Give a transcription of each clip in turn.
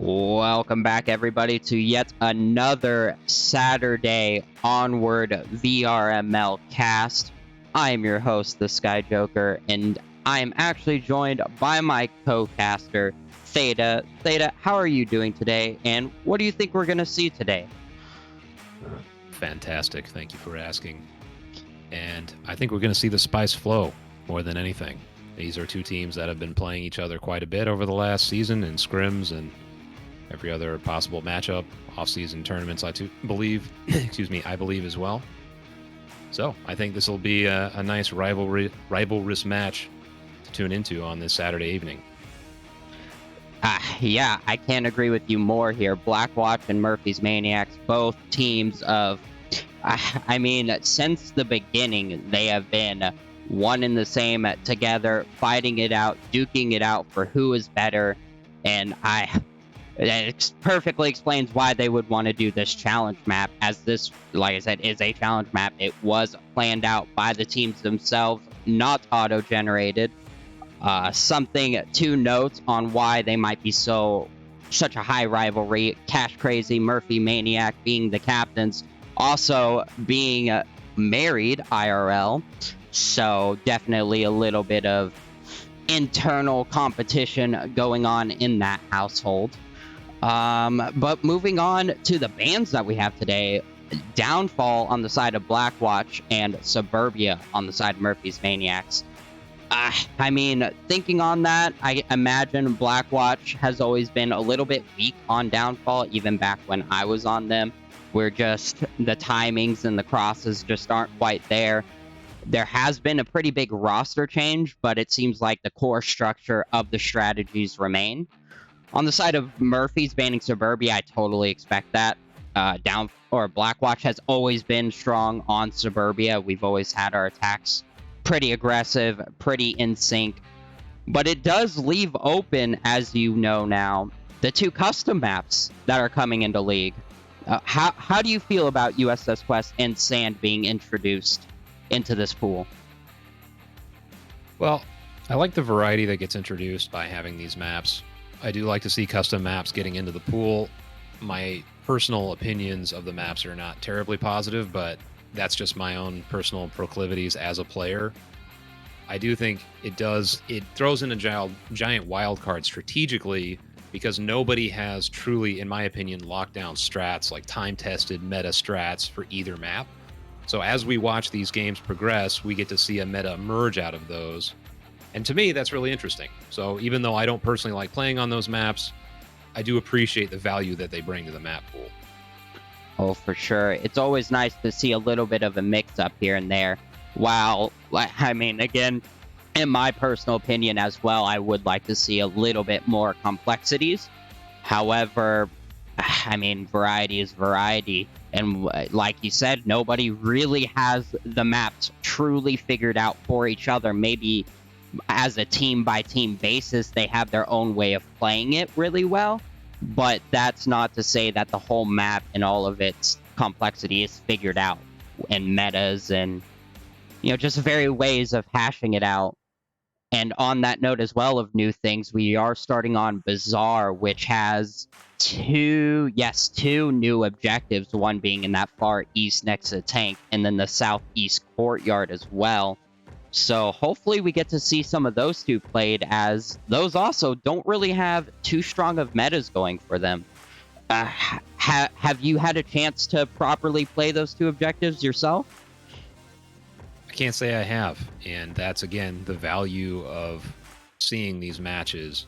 Welcome back, everybody, to yet another Saturday Onward VRML cast. I am your host, TheSkyJoker, and I am actually joined by my co-caster, Theta. Theta, how are you doing today, and what do you think we're going to see today? Fantastic. Thank you for asking. And I think we're going to see the spice flow more than anything. These are two teams that have been playing each other quite a bit over the last season in scrims and every other possible matchup, off-season tournaments, I believe, I believe as well. So I think this will be a nice rivalrous match to tune into on this Saturday evening. Yeah, I can't agree with you more here. Blackwatch and Murphy's Maniacs, both teams of, I mean, since the beginning, they have been one and the same together, fighting it out, duking it out for who is better, and it perfectly explains why they would want to do this challenge map, as this, like I said, is a challenge map. It was planned out by the teams themselves, not auto-generated. Something to note on why they might be such a high rivalry. Cash Crazy, Murphy Maniac being the captains, also being married IRL, so definitely a little bit of internal competition going on in that household. But moving on to the bans that we have today, Downfall on the side of Blackwatch and Suburbia on the side of Murphy's Maniacs. I mean, thinking on that, I imagine Blackwatch has always been a little bit weak on Downfall, even back when I was on them, where just the timings and the crosses just aren't quite there. There has been a pretty big roster change, but it seems like the core structure of the strategies remain. On the side of Murphy's banning Suburbia, I totally expect that. Blackwatch has always been strong on Suburbia. We've always had our attacks pretty aggressive, pretty in sync. But it does leave open, as you know now, the two custom maps that are coming into League. How do you feel about USS Quest and Sand being introduced into this pool? Well, I like the variety that gets introduced by having these maps. I do like to see custom maps getting into the pool. My personal opinions of the maps are not terribly positive, but that's just my own personal proclivities as a player. I do think it throws in a giant wild card strategically, because nobody has truly, in my opinion, locked down strats, like time-tested meta strats for either map. So as we watch these games progress, we get to see a meta emerge out of those. And to me, that's really interesting. So even though I don't personally like playing on those maps, I do appreciate the value that they bring to the map pool. Oh, for sure. It's always nice to see a little bit of a mix-up here and there. While, I mean, again, in my personal opinion as well, I would like to see a little bit more complexities. However, I mean, variety is variety. And like you said, nobody really has the maps truly figured out for each other. Maybe as a team-by-team basis, they have their own way of playing it really well. But that's not to say that the whole map and all of its complexity is figured out, and metas and, just very ways of hashing it out. And on that note as well of new things, we are starting on Bazaar, which has two new objectives, one being in that far east next to the tank, and then the southeast courtyard as well. So hopefully we get to see some of those two played, as those also don't really have too strong of metas going for them. Have you had a chance to properly play those two objectives yourself? I can't say I have, and that's, again, the value of seeing these matches.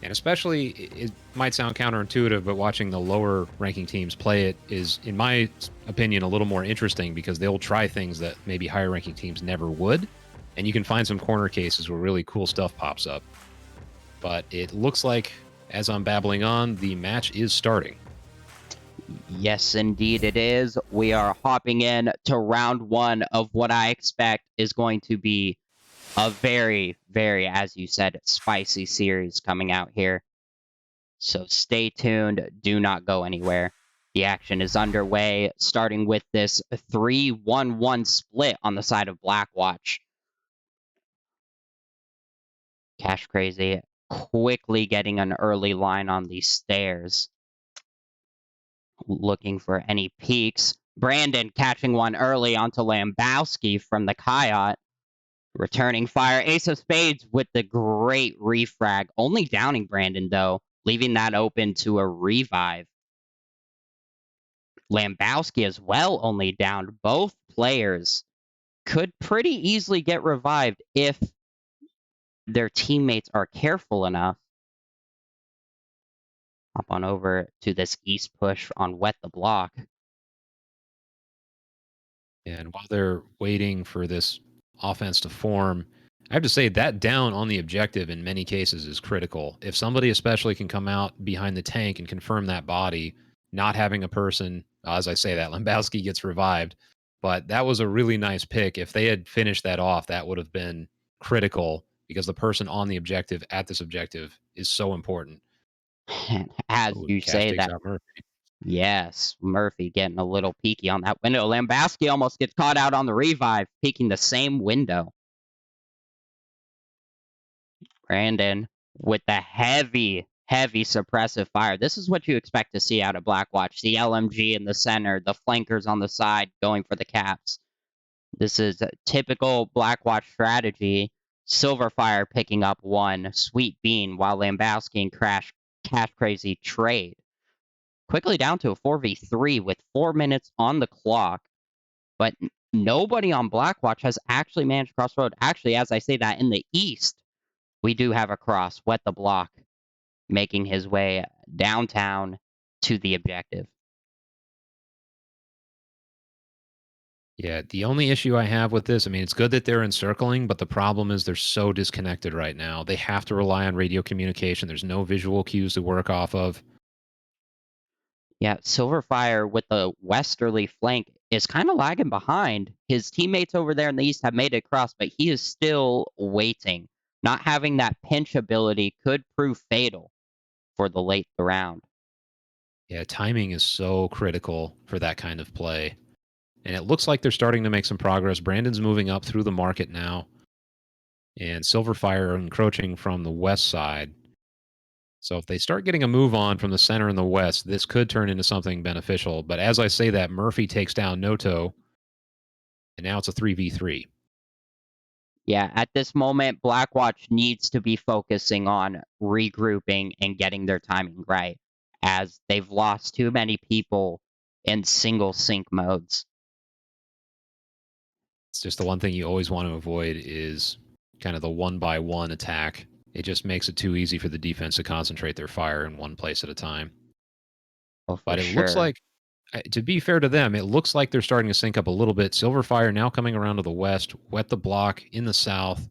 And especially, it might sound counterintuitive, but watching the lower ranking teams play it is, in my opinion, a little more interesting, because they'll try things that maybe higher ranking teams never would. And you can find some corner cases where really cool stuff pops up. But it looks like, as I'm babbling on, the match is starting. Yes, indeed it is. We are hopping in to round one of what I expect is going to be a very, very, as you said, spicy series coming out here. So stay tuned. Do not go anywhere. The action is underway, starting with this 3-1-1 split on the side of Blackwatch. Cash Crazy quickly getting an early line on these stairs. Looking for any peaks. Brandon catching one early onto Lambowski from the Coyote. Returning fire. Ace of Spades with the great refrag. Only downing Brandon, though, leaving that open to a revive. Lambowski as well only downed. Both players could pretty easily get revived if their teammates are careful enough. Hop on over to this east push on Wet the Block. And while they're waiting for this offense to form, I have to say that down on the objective in many cases is critical. If somebody especially can come out behind the tank and confirm that body, not having a person, as I say that, Lembowski gets revived. But that was a really nice pick. If they had finished that off, that would have been critical because the person on the objective at this objective is so important. And as Oh, you Cash say takes that, out Murphy. yes, Murphy getting a little peeky on that window. Lambowski almost gets caught out on the revive, peeking the same window. Brandon with the heavy suppressive fire. This is what you expect to see out of Blackwatch. The LMG in the center, the flankers on the side going for the caps. This is a typical Blackwatch strategy. Silverfire picking up one, Sweet Bean, while Lambowski and Cash Crazy trade. Quickly down to a 4v3 with 4 minutes on the clock. But nobody on Blackwatch has actually managed to cross road. Actually, as I say that, in the east, we do have a cross, Wet the Block, making his way downtown to the objective. Yeah, the only issue I have with this, I mean, it's good that they're encircling, but the problem is they're so disconnected right now. They have to rely on radio communication. There's no visual cues to work off of. Yeah, Silverfire with the westerly flank is kind of lagging behind. His teammates over there in the east have made it across, but he is still waiting. Not having that pinch ability could prove fatal for the late round. Yeah, timing is so critical for that kind of play. And it looks like they're starting to make some progress. Brandon's moving up through the market now. And Silverfire are encroaching from the west side. So if they start getting a move on from the center and the west, this could turn into something beneficial. But as I say that, Murphy takes down Noto. And now it's a 3v3. Yeah, at this moment, Blackwatch needs to be focusing on regrouping and getting their timing right, as they've lost too many people in single sync modes. It's just the one thing you always want to avoid is kind of the one by one attack. It just makes it too easy for the defense to concentrate their fire in one place at a time. Well, for But it looks sure. like, to be fair to them, it looks like they're starting to sync up a little bit. Silverfire now coming around to the west, Wet the Block in the south.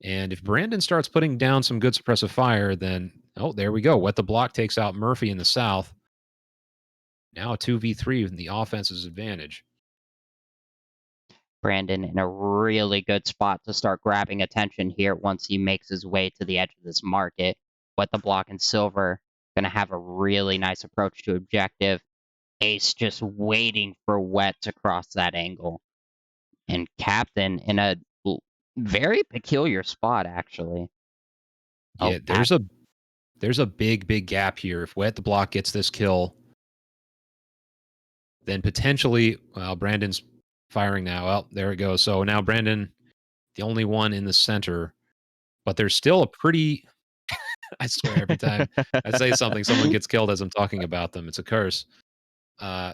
And if Brandon starts putting down some good suppressive fire, then, oh, there we go. Wet the Block takes out Murphy in the south. Now a 2v3 in the offense's advantage. Brandon in a really good spot to start grabbing attention here once he makes his way to the edge of this market. Wet the Block and Silver going to have a really nice approach to objective. Ace just waiting for Wet to cross that angle. And Captain in a very peculiar spot, actually. Yeah, there's a big gap here. If Wet the Block gets this kill, then potentially, well, Brandon's firing now. Well, there it goes. So now Brandon, the only one in the center, but there's still a pretty. I swear, every time I say something, someone gets killed as I'm talking about them. It's a curse.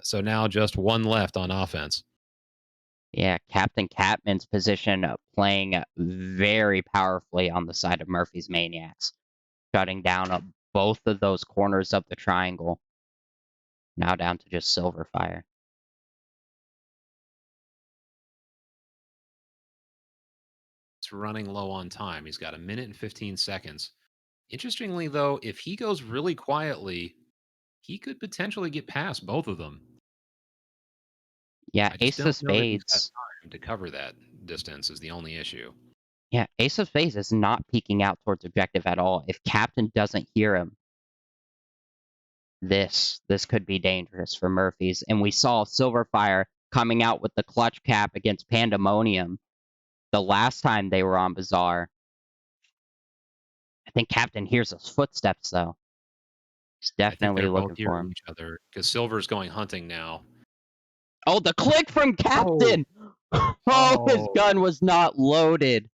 So now just one left on offense. Yeah, Captain Catman's position playing very powerfully on the side of Murphy's Maniacs, shutting down both of those corners of the triangle. Now down to just Silverfire. It's running low on time. He's got a minute and 15 seconds. Interestingly, though, if he goes really quietly, he could potentially get past both of them. Yeah, I just Ace of don't know that he's got Spades. time to cover that distance is the only issue. Yeah, Ace of Spades is not peeking out towards objective at all. If Captain doesn't hear him, this could be dangerous for Murphy's. And we saw Silverfire coming out with the clutch cap against Pandemonium the last time they were on Bazaar. think Captain hears those footsteps, though. He's I think definitely they're looking both for hearing him. each other because Silver's going hunting now. Oh, the click from Captain! Oh, his Oh. gun was not loaded.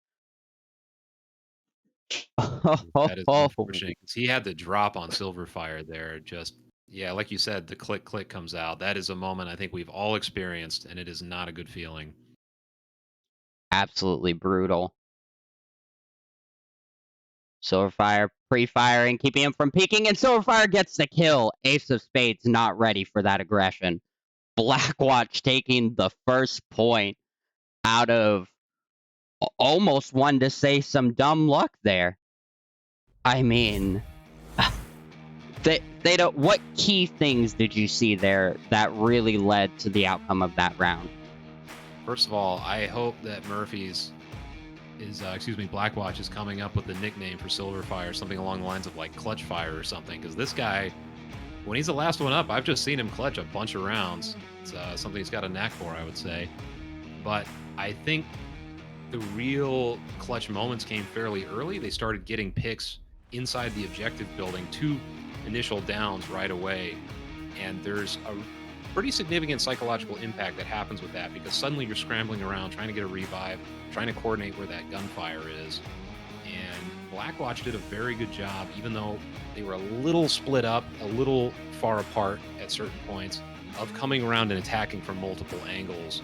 That is unfortunate because he had the drop on Silverfire there. Just, yeah, like you said, the click click comes out. That is a moment I think we've all experienced, and it is not a good feeling. Absolutely brutal. Silverfire pre-firing, keeping him from peeking, and Silverfire gets the kill. Ace of Spades not ready for that aggression. Blackwatch taking the first point out of almost one to say some dumb luck there. I mean, they don't. What key things did you see there that really led to the outcome of that round? First of all, I hope that Blackwatch is coming up with a nickname for Silverfire, something along the lines of like Clutch Fire or something, because this guy, when he's the last one up, I've just seen him clutch a bunch of rounds. It's something he's got a knack for, I would say. But I think the real clutch moments came fairly early. They started getting picks inside the objective building, 2 initial downs right away, and there's a pretty significant psychological impact that happens with that because suddenly you're scrambling around trying to get a revive, trying to coordinate where that gunfire is. And Blackwatch did a very good job, even though they were a little split up, a little far apart at certain points, of coming around and attacking from multiple angles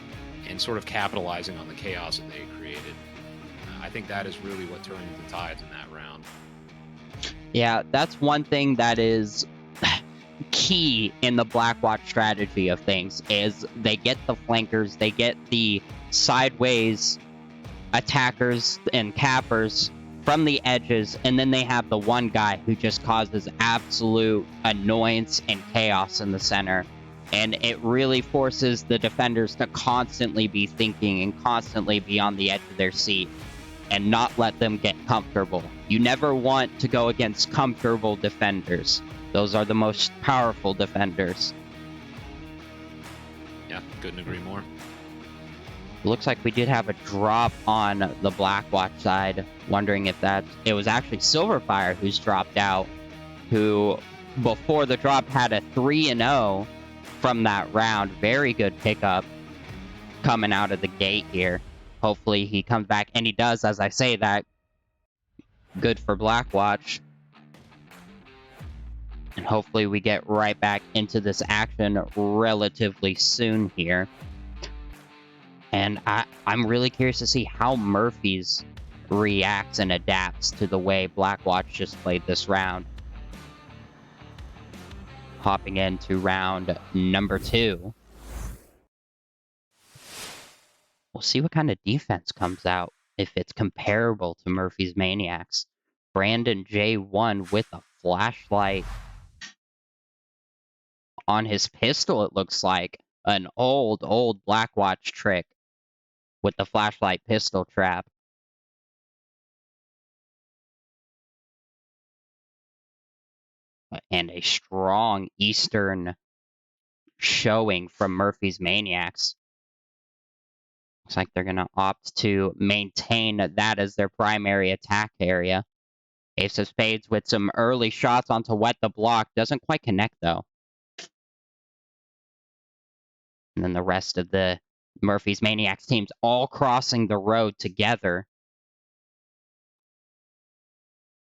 and sort of capitalizing on the chaos that they created. I think that is really what turned the tides in that round. Yeah, that's one thing that is key in the Blackwatch strategy of things is they get the flankers, they get the sideways attackers and cappers from the edges, and then they have the one guy who just causes absolute annoyance and chaos in the center. And it really forces the defenders to constantly be thinking and constantly be on the edge of their seat and not let them get comfortable. You never want to go against comfortable defenders. Those are the most powerful defenders. Yeah, couldn't agree more. Looks like we did have a drop on the Blackwatch side. Wondering if it was actually Silverfire who's dropped out, who before the drop had a 3-0 from that round. Very good pickup coming out of the gate here. Hopefully he comes back, and he does, as I say that. Good for Blackwatch. And hopefully we get right back into this action relatively soon here. And I'm really curious to see how Murphy's reacts and adapts to the way Blackwatch just played this round. Hopping into round number 2. We'll see what kind of defense comes out, if it's comparable to Murphy's Maniacs. Brandon J1 with a flashlight on his pistol, it looks like. An old Blackwatch trick with the flashlight pistol trap. And a strong Eastern showing from Murphy's Maniacs. Looks like they're going to opt to maintain that as their primary attack area. Ace of Spades with some early shots onto Wet the Block. Doesn't quite connect, though. And then the rest of the Murphy's Maniacs teams all crossing the road together.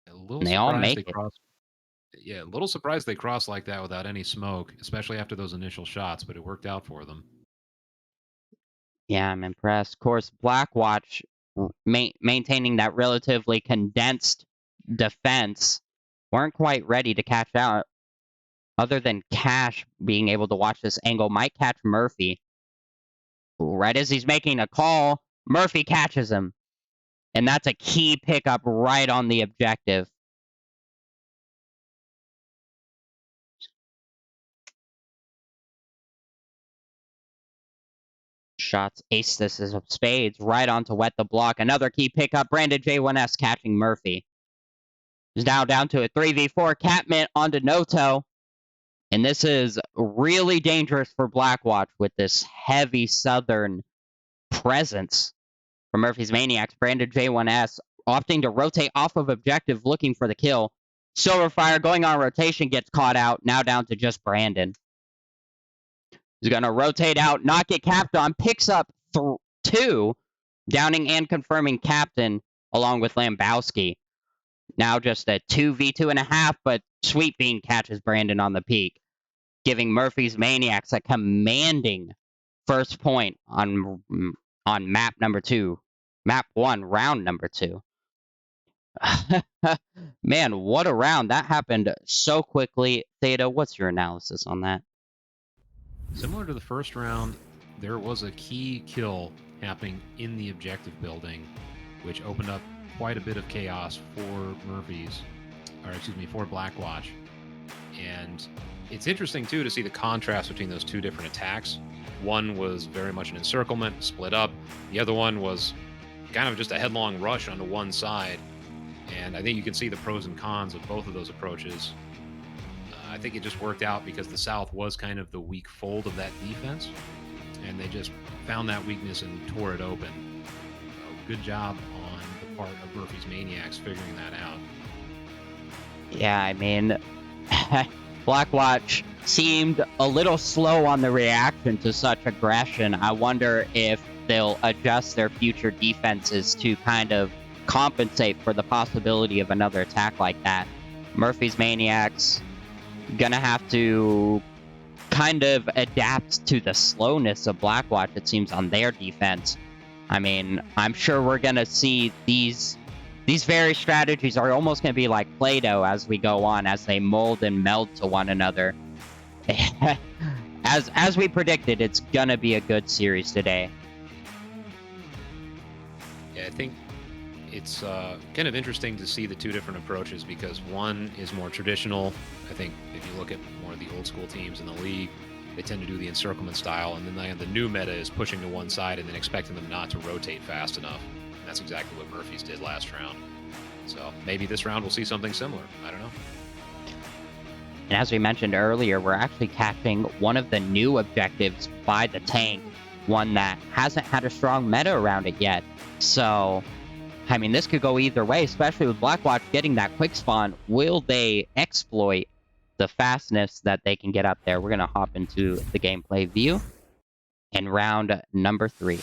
And they all make it. Yeah, a little surprised they crossed like that without any smoke, especially after those initial shots, but it worked out for them. Yeah, I'm impressed. Of course, Blackwatch maintaining that relatively condensed defense weren't quite ready to catch out. Other than Cash being able to watch this angle, might catch Murphy. Right as he's making a call, Murphy catches him. And that's a key pickup right on the objective. Shots aces of spades right onto Wet the Block. Another key pickup. Brandon J1S catching Murphy. Is now down to a 3v4. Catmint onto Noto. And this is really dangerous for Blackwatch with this heavy southern presence from Murphy's Maniacs. Brandon J1S opting to rotate off of objective, looking for the kill. Silverfire going on rotation, gets caught out. Now down to just Brandon. He's going to rotate out, not get capped on, picks up 2, downing and confirming captain along with Lambowski. Now just a 2v2.5, but Sweet Bean catches Brandon on the peak, giving Murphy's Maniacs a commanding first point on map number 2. Map 1, round number 2. Man, what a round. That happened so quickly. Theta, what's your analysis on that? Similar to the first round, there was a key kill happening in the objective building, which opened up quite a bit of chaos for for Blackwatch. And it's interesting, too, to see the contrast between those two different attacks. One was very much an encirclement, split up. The other one was kind of just a headlong rush onto one side. And I think you can see the pros and cons of both of those approaches. I think it just worked out because the South was kind of the weak fold of that defense, and they just found that weakness and tore it open. So good job on the part of Murphy's Maniacs figuring that out. Yeah, I mean, Blackwatch seemed a little slow on the reaction to such aggression. I wonder if they'll adjust their future defenses to kind of compensate for the possibility of another attack like that. Murphy's Maniacs gonna have to kind of adapt to the slowness of Blackwatch, it seems, on their defense. I mean, I'm sure we're gonna see these very strategies are almost gonna be like Play-Doh as we go on, as they mold and meld to one another. as we predicted, it's gonna be a good series today. Yeah, I think it's kind of interesting to see the two different approaches because one is more traditional. I think if you look at more of the old school teams in the league, they tend to do the encirclement style, and then the new meta is pushing to one side and then expecting them not to rotate fast enough. And that's exactly what Murphy's did last round. So maybe this round we'll see something similar. I don't know. And as we mentioned earlier, we're actually catching one of the new objectives by the tank, one that hasn't had a strong meta around it yet. So, I mean, this could go either way, especially with Blackwatch getting that quick spawn. Will they exploit the fastness that they can get up there? We're going to hop into the gameplay view in round number 3.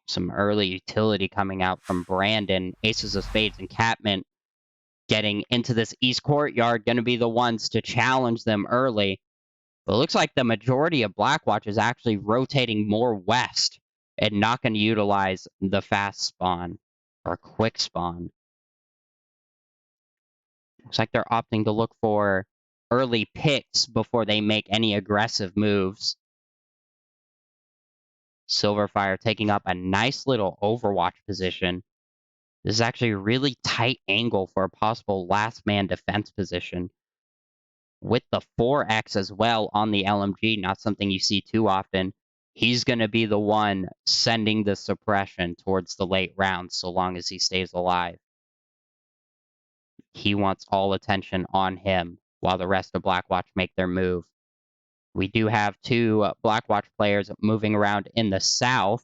Some early utility coming out from Brandon. Aces of Spades and Catmint getting into this East Courtyard, going to be the ones to challenge them early. But it looks like the majority of Blackwatch is actually rotating more west and not going to utilize the fast spawn or quick spawn. Looks like they're opting to look for early picks before they make any aggressive moves. Silverfire taking up a nice little Overwatch position. This is actually a really tight angle for a possible last man defense position. With the 4X as well on the LMG, not something you see too often. He's going to be the one sending the suppression towards the late rounds so long as he stays alive. He wants all attention on him while the rest of Blackwatch make their move. We do have 2 Blackwatch players moving around in the south.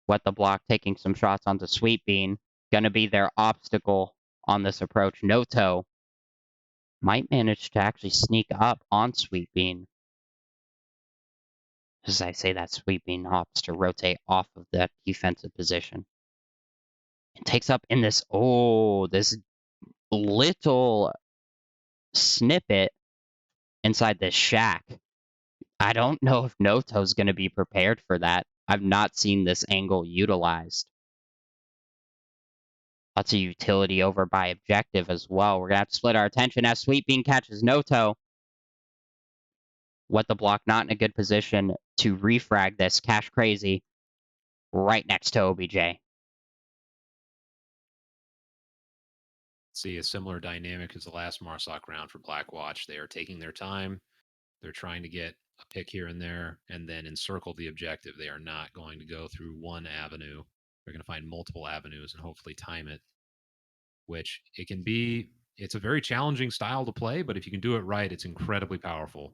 Wet the Block taking some shots onto Sweet Bean. Going to be their obstacle on this approach. Noto might manage to actually sneak up on Sweet Bean. As I say that, Sweet Bean opts to rotate off of that defensive position. And takes up in this, this little snippet inside this shack. I don't know if Noto's going to be prepared for that. I've not seen this angle utilized. Lots of utility over by objective as well. We're going to have to split our attention as Sweet Bean catches Noto. Wet the Block not in a good position to refrag this. Cash Crazy right next to OBJ. See a similar dynamic as the last Marsoc round for Blackwatch. They are taking their time. They're trying to get a pick here and there and then encircle the objective. They are not going to go through one avenue. They're going to find multiple avenues and hopefully time it, which it's a very challenging style to play, but if you can do it right, it's incredibly powerful.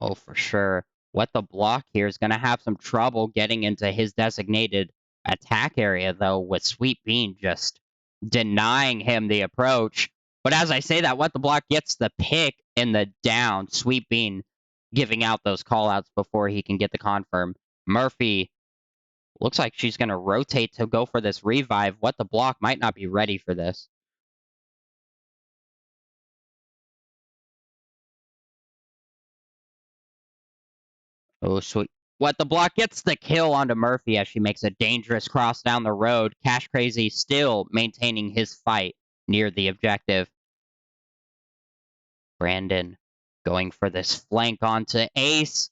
Oh, for sure. What the block here is going to have some trouble getting into his designated attack area, though, with Sweet Bean just denying him the approach. But as I say that, What the Block gets the pick in the down. Sweet Bean giving out those callouts before he can get the confirm. Murphy looks like she's going to rotate to go for this revive. What the Block might not be ready for this. Oh, sweet. What the Block gets the kill onto Murphy as she makes a dangerous cross down the road. Cash Crazy still maintaining his fight near the objective. Brandon going for this flank onto Ace.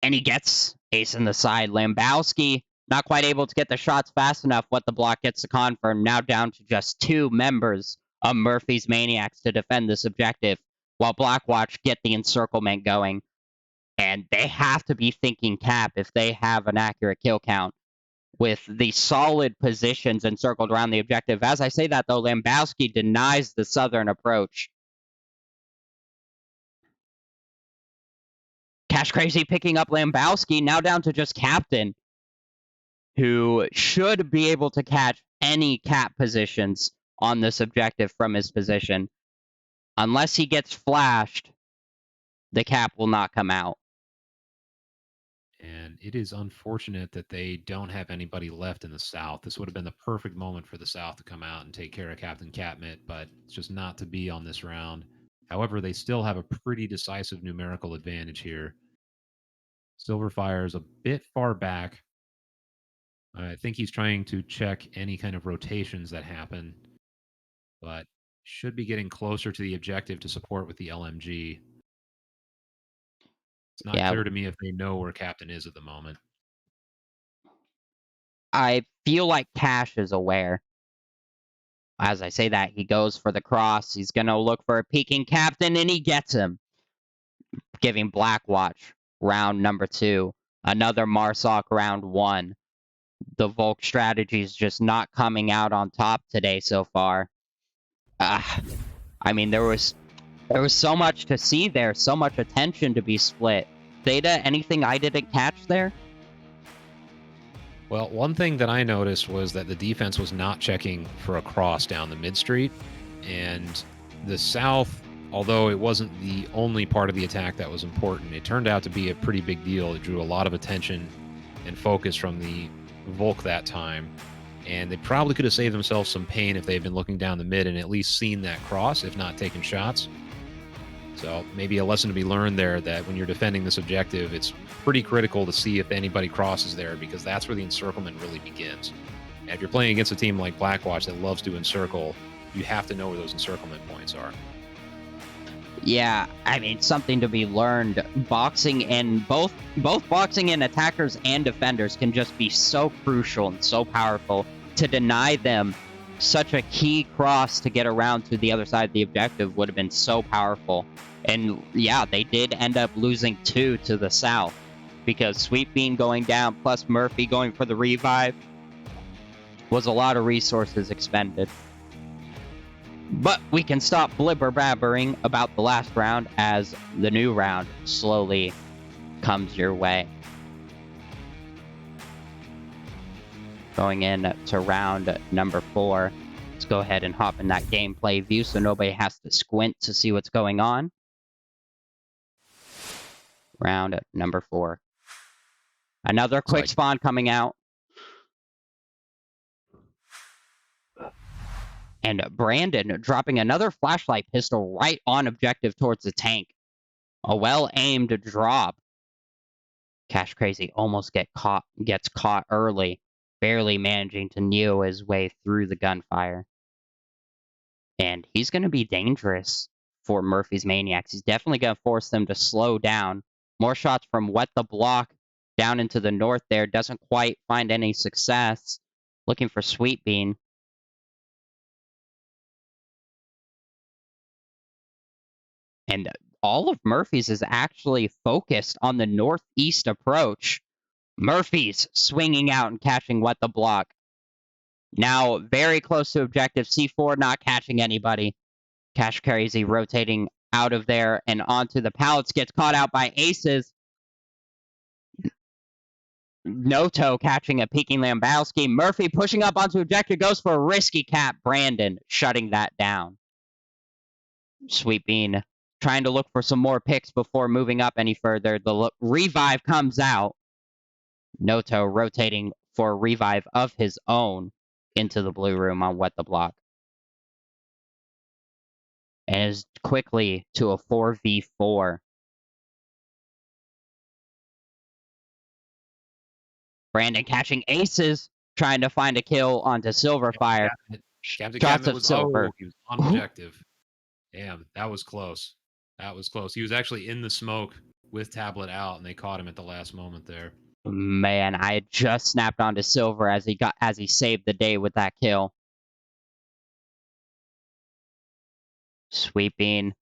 And he gets Ace in the side. Lambowski not quite able to get the shots fast enough. What the Block gets to confirm. Now down to just 2 members of Murphy's Maniacs to defend this objective, while Blackwatch get the encirclement going. And they have to be thinking cap if they have an accurate kill count with the solid positions encircled around the objective. As I say that, though, Lambowski denies the southern approach. Cash Crazy picking up Lambowski, now down to just Captain, who should be able to catch any cap positions on this objective from his position. Unless he gets flashed, the cap will not come out. And it is unfortunate that they don't have anybody left in the South. This would have been the perfect moment for the South to come out and take care of Captain Catmit, but it's just not to be on this round. However, they still have a pretty decisive numerical advantage here. Silverfire is a bit far back. I think he's trying to check any kind of rotations that happen, but should be getting closer to the objective to support with the LMG. It's not clear to me if they know where Captain is at the moment. I feel like Cash is aware. As I say that, he goes for the cross. He's going to look for a peeking Captain, and he gets him, giving Blackwatch round number 2. Another Marsoc round 1. The Volk strategy is just not coming out on top today so far. I mean, there was so much to see there, so much attention to be split. Theta, anything I didn't catch there? Well, one thing that I noticed was that the defense was not checking for a cross down the mid street, and the South, although it wasn't the only part of the attack that was important, it turned out to be a pretty big deal. It drew a lot of attention and focus from the Volk that time, and they probably could have saved themselves some pain if they had been looking down the mid and at least seen that cross, if not taken shots. So maybe a lesson to be learned there, that when you're defending this objective, it's pretty critical to see if anybody crosses there, because that's where the encirclement really begins. And if you're playing against a team like Blackwatch that loves to encircle, you have to know where those encirclement points are. Yeah, I mean, something to be learned. Boxing and both boxing and attackers and defenders can just be so crucial and so powerful. To deny them such a key cross to get around to the other side of the objective would have been so powerful. And yeah, they did end up losing 2 to the South, because Sweet Bean going down plus Murphy going for the revive was a lot of resources expended. But we can stop blibber-babbering about the last round as the new round slowly comes your way. Going in to round number 4. Let's go ahead and hop in that gameplay view so nobody has to squint to see what's going on. Round number 4. Another quick spawn coming out. And Brandon dropping another flashlight pistol right on objective towards the tank. A well-aimed drop. Cash Crazy almost gets caught early, barely managing to Neo his way through the gunfire. And he's going to be dangerous for Murphy's Maniacs. He's definitely going to force them to slow down. More shots from What the Block down into the north there. Doesn't quite find any success. Looking for Sweet Bean. And all of Murphy's is actually focused on the northeast approach. Murphy's swinging out and catching What the Block. Now very close to objective. C4 not catching anybody. Cash Crazy rotating out of there and onto the pallets. Gets caught out by Aces. Noto catching a peeking Lambowski. Murphy pushing up onto objective, goes for a risky cap. Brandon shutting that down. Sweeping, trying to look for some more picks before moving up any further. The revive comes out. Noto rotating for a revive of his own into the blue room on Wet the Block. And is quickly to a 4v4. Brandon catching Aces, trying to find a kill onto Silverfire. Captain Shots of Silver. Oh, he was on objective. Damn, that was close. That was close. He was actually in the smoke with Tablet out, and they caught him at the last moment there. Man, I had just snapped onto Silver as he saved the day with that kill. Sweeping,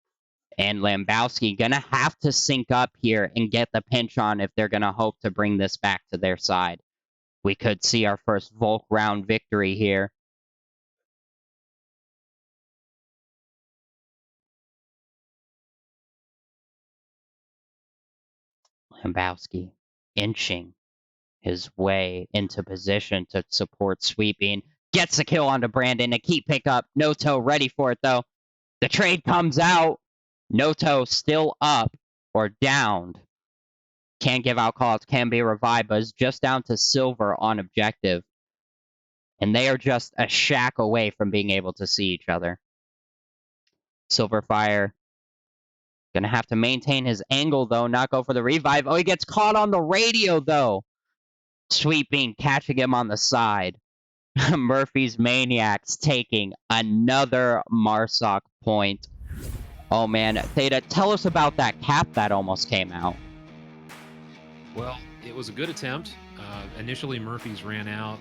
and Lambowski gonna have to sync up here and get the pinch on if they're gonna hope to bring this back to their side. We could see our first Volk round victory here. Lambowski inching his way into position to support Sweeping. Gets the kill onto Brandon. A key pickup. Noto ready for it, though. The trade comes out. Noto still up or downed. Can't give out calls. Can be revived, but is just down to Silver on objective. And they are just a shack away from being able to see each other. Silverfire gonna have to maintain his angle, though, not go for the revive. Oh, he gets caught on the radio, though. Sweeping, catching him on the side. Murphy's Maniacs taking another Marsoc point. Oh, man. Theta, tell us about that cap that almost came out. Well, it was a good attempt. Initially, Murphy's ran out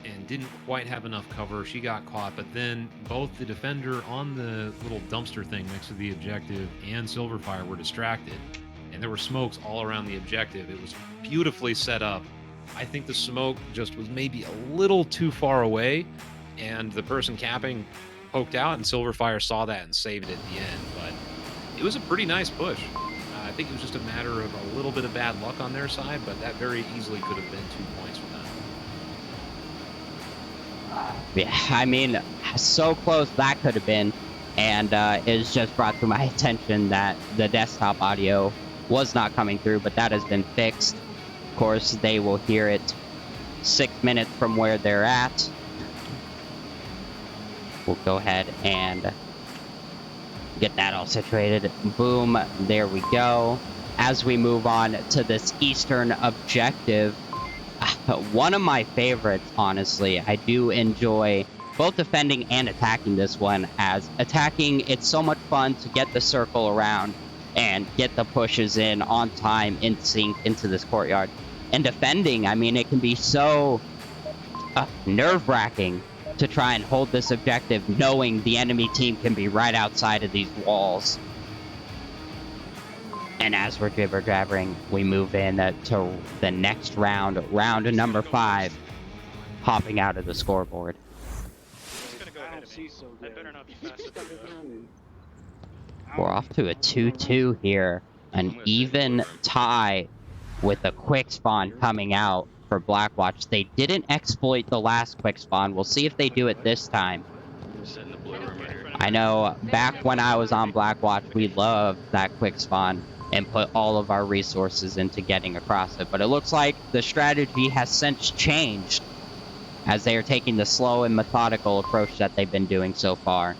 and didn't quite have enough cover. She got caught, but then both the defender on the little dumpster thing next to the objective and Silverfire were distracted, and there were smokes all around the objective. It was beautifully set up. I think the smoke just was maybe a little too far away, and the person capping poked out, and Silverfire saw that and saved it at the end. But it was a pretty nice push. I think it was just a matter of a little bit of bad luck on their side, but that very easily could have been 2 points for them. Yeah, I mean, so close that could have been, and it's just brought to my attention that the desktop audio was not coming through, but that has been fixed. Of course, they will hear it 6 minutes from where they're at. We'll go ahead and get that all situated. Boom, there we go. As we move on to this eastern objective, one of my favorites, honestly. I do enjoy both defending and attacking this one. As attacking, it's so much fun to get the circle around and get the pushes in on time, in sync into this courtyard. And defending, I mean, it can be so nerve-wracking to try and hold this objective, knowing the enemy team can be right outside of these walls. And as we're jibber-jabbering, we move in to the next round, round number 5, hopping out of the scoreboard. We're off to a 2-2 here, an even tie with a quick spawn coming out for Blackwatch. They didn't exploit the last quick spawn. We'll see if they do it this time. I know back when I was on Blackwatch, we loved that quick spawn and put all of our resources into getting across it. But it looks like the strategy has since changed as they are taking the slow and methodical approach that they've been doing so far.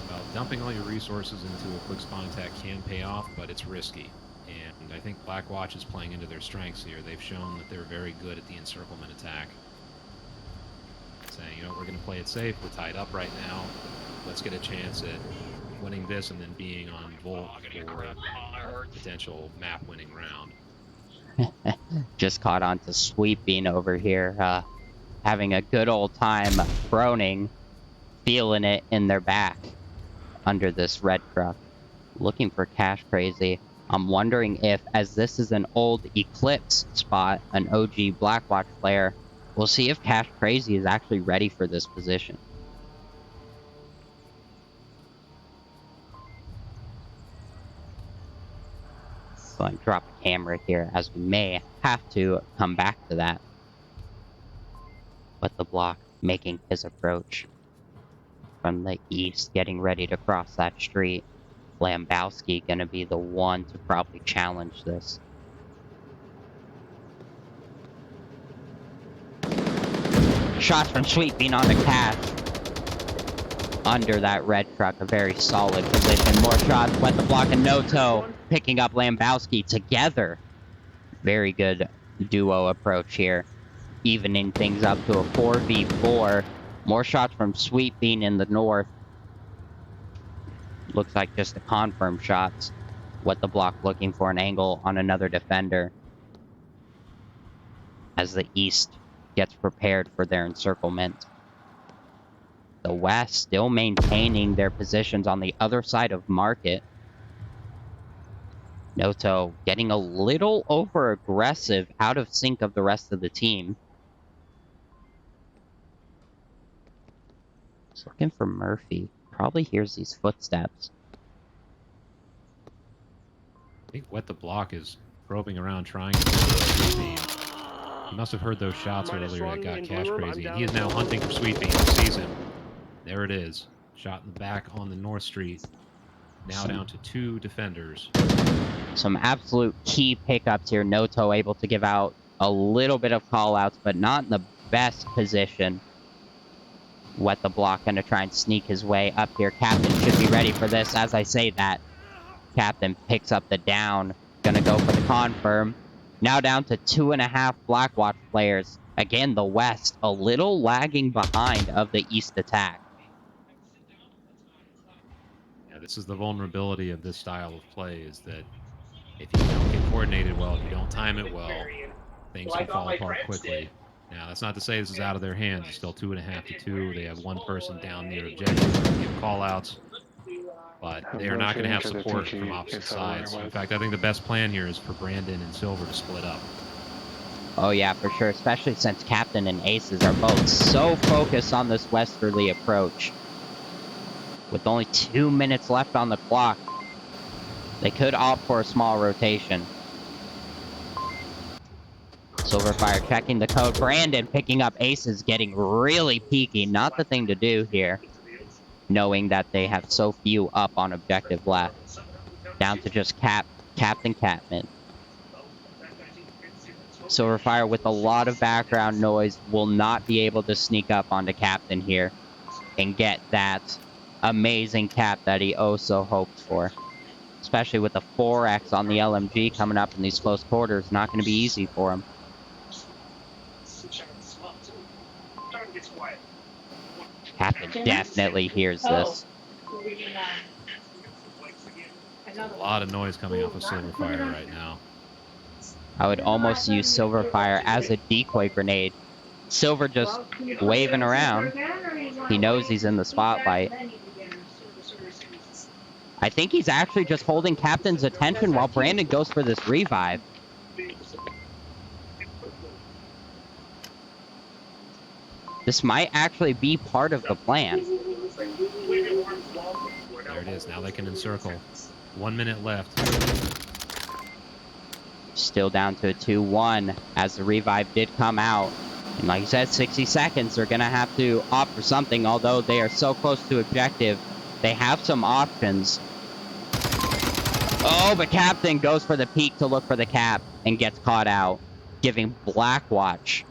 Well, dumping all your resources into a quick spawn attack can pay off, but it's risky. And I think Blackwatch is playing into their strengths here. They've shown that they're very good at the encirclement attack. Saying, you know, we're going to play it safe. We're tied up right now. Let's get a chance at winning this and then being on Volk for a potential map-winning round. Just caught on to Sweeping over here, having a good old time groaning, feeling it in their back under this red truck. Looking for Cash Crazy. I'm wondering if, as this is an old Eclipse spot, an OG Blackwatch player, we'll see if Cash Crazy is actually ready for this position. Going to drop the camera here, as we may have to come back to that. With the block making his approach from the east, getting ready to cross that street. Lambowski going to be the one to probably challenge this. Shots from Sweet being on the catch. Under that red truck, a very solid position. More shots, wet the block, and Noto picking up Lambowski together. Very good duo approach here. Evening things up to a 4v4. More shots from Sweet being in the north. Looks like just the confirmed shots. What the block looking for an angle on another defender. As the east gets prepared for their encirclement. The west still maintaining their positions on the other side of market. Noto getting a little over aggressive, out of sync of the rest of the team. Just looking for Murphy. Probably hears these footsteps. I think Wet the Block is probing around trying to Sweet Bean. He must have heard those shots earlier that got Cash crazy. And he is now hunting for Sweet Bean. He sees him. There it is. Shot in the back on the North Street. Now down to 2 defenders. Some absolute key pickups here. Noto able to give out a little bit of call-outs, but not in the best position. Wet the Block going to try and sneak his way up here. Captain should be ready for this. As I say that, Captain picks up the down. Going to go for the confirm. Now down to 2.5 Blackwatch players. Again, the West a little lagging behind of the East attack. Yeah, this is the vulnerability of this style of play, is that if you don't get coordinated well, if you don't time it well, things can fall apart quickly. Now, that's not to say this is out of their hands. It's still 2.5 to 2. They have one person down near objective, give call-outs, but they are not going to have support from opposite sides. In fact, I think the best plan here is for Brandon and Silver to split up. Oh yeah, for sure, especially since Captain and Aces are both so focused on this westerly approach. With only 2 minutes left on the clock, they could opt for a small rotation. Silverfire checking the code. Brandon picking up Aces, getting really peaky. Not the thing to do here, knowing that they have so few up on objective left. Down to just Captain Catman. Silverfire with a lot of background noise will not be able to sneak up onto Captain here and get that amazing cap that he oh so hoped for. Especially with the 4x on the LMG coming up in these close quarters, not going to be easy for him. Captain definitely hears this. A lot of noise coming off of Silverfire right now. I would almost use Silverfire as a decoy grenade. Silver just waving around. He knows he's in the spotlight. I think he's actually just holding Captain's attention while Brandon goes for this revive. This might actually be part of the plan. There it is. Now they can encircle. 1 minute left. Still down to a 2-1 as the revive did come out. And like you said, 60 seconds. They're going to have to opt for something, although they are so close to objective. They have some options. Oh, but Captain goes for the peak to look for the cap and gets caught out, giving Blackwatch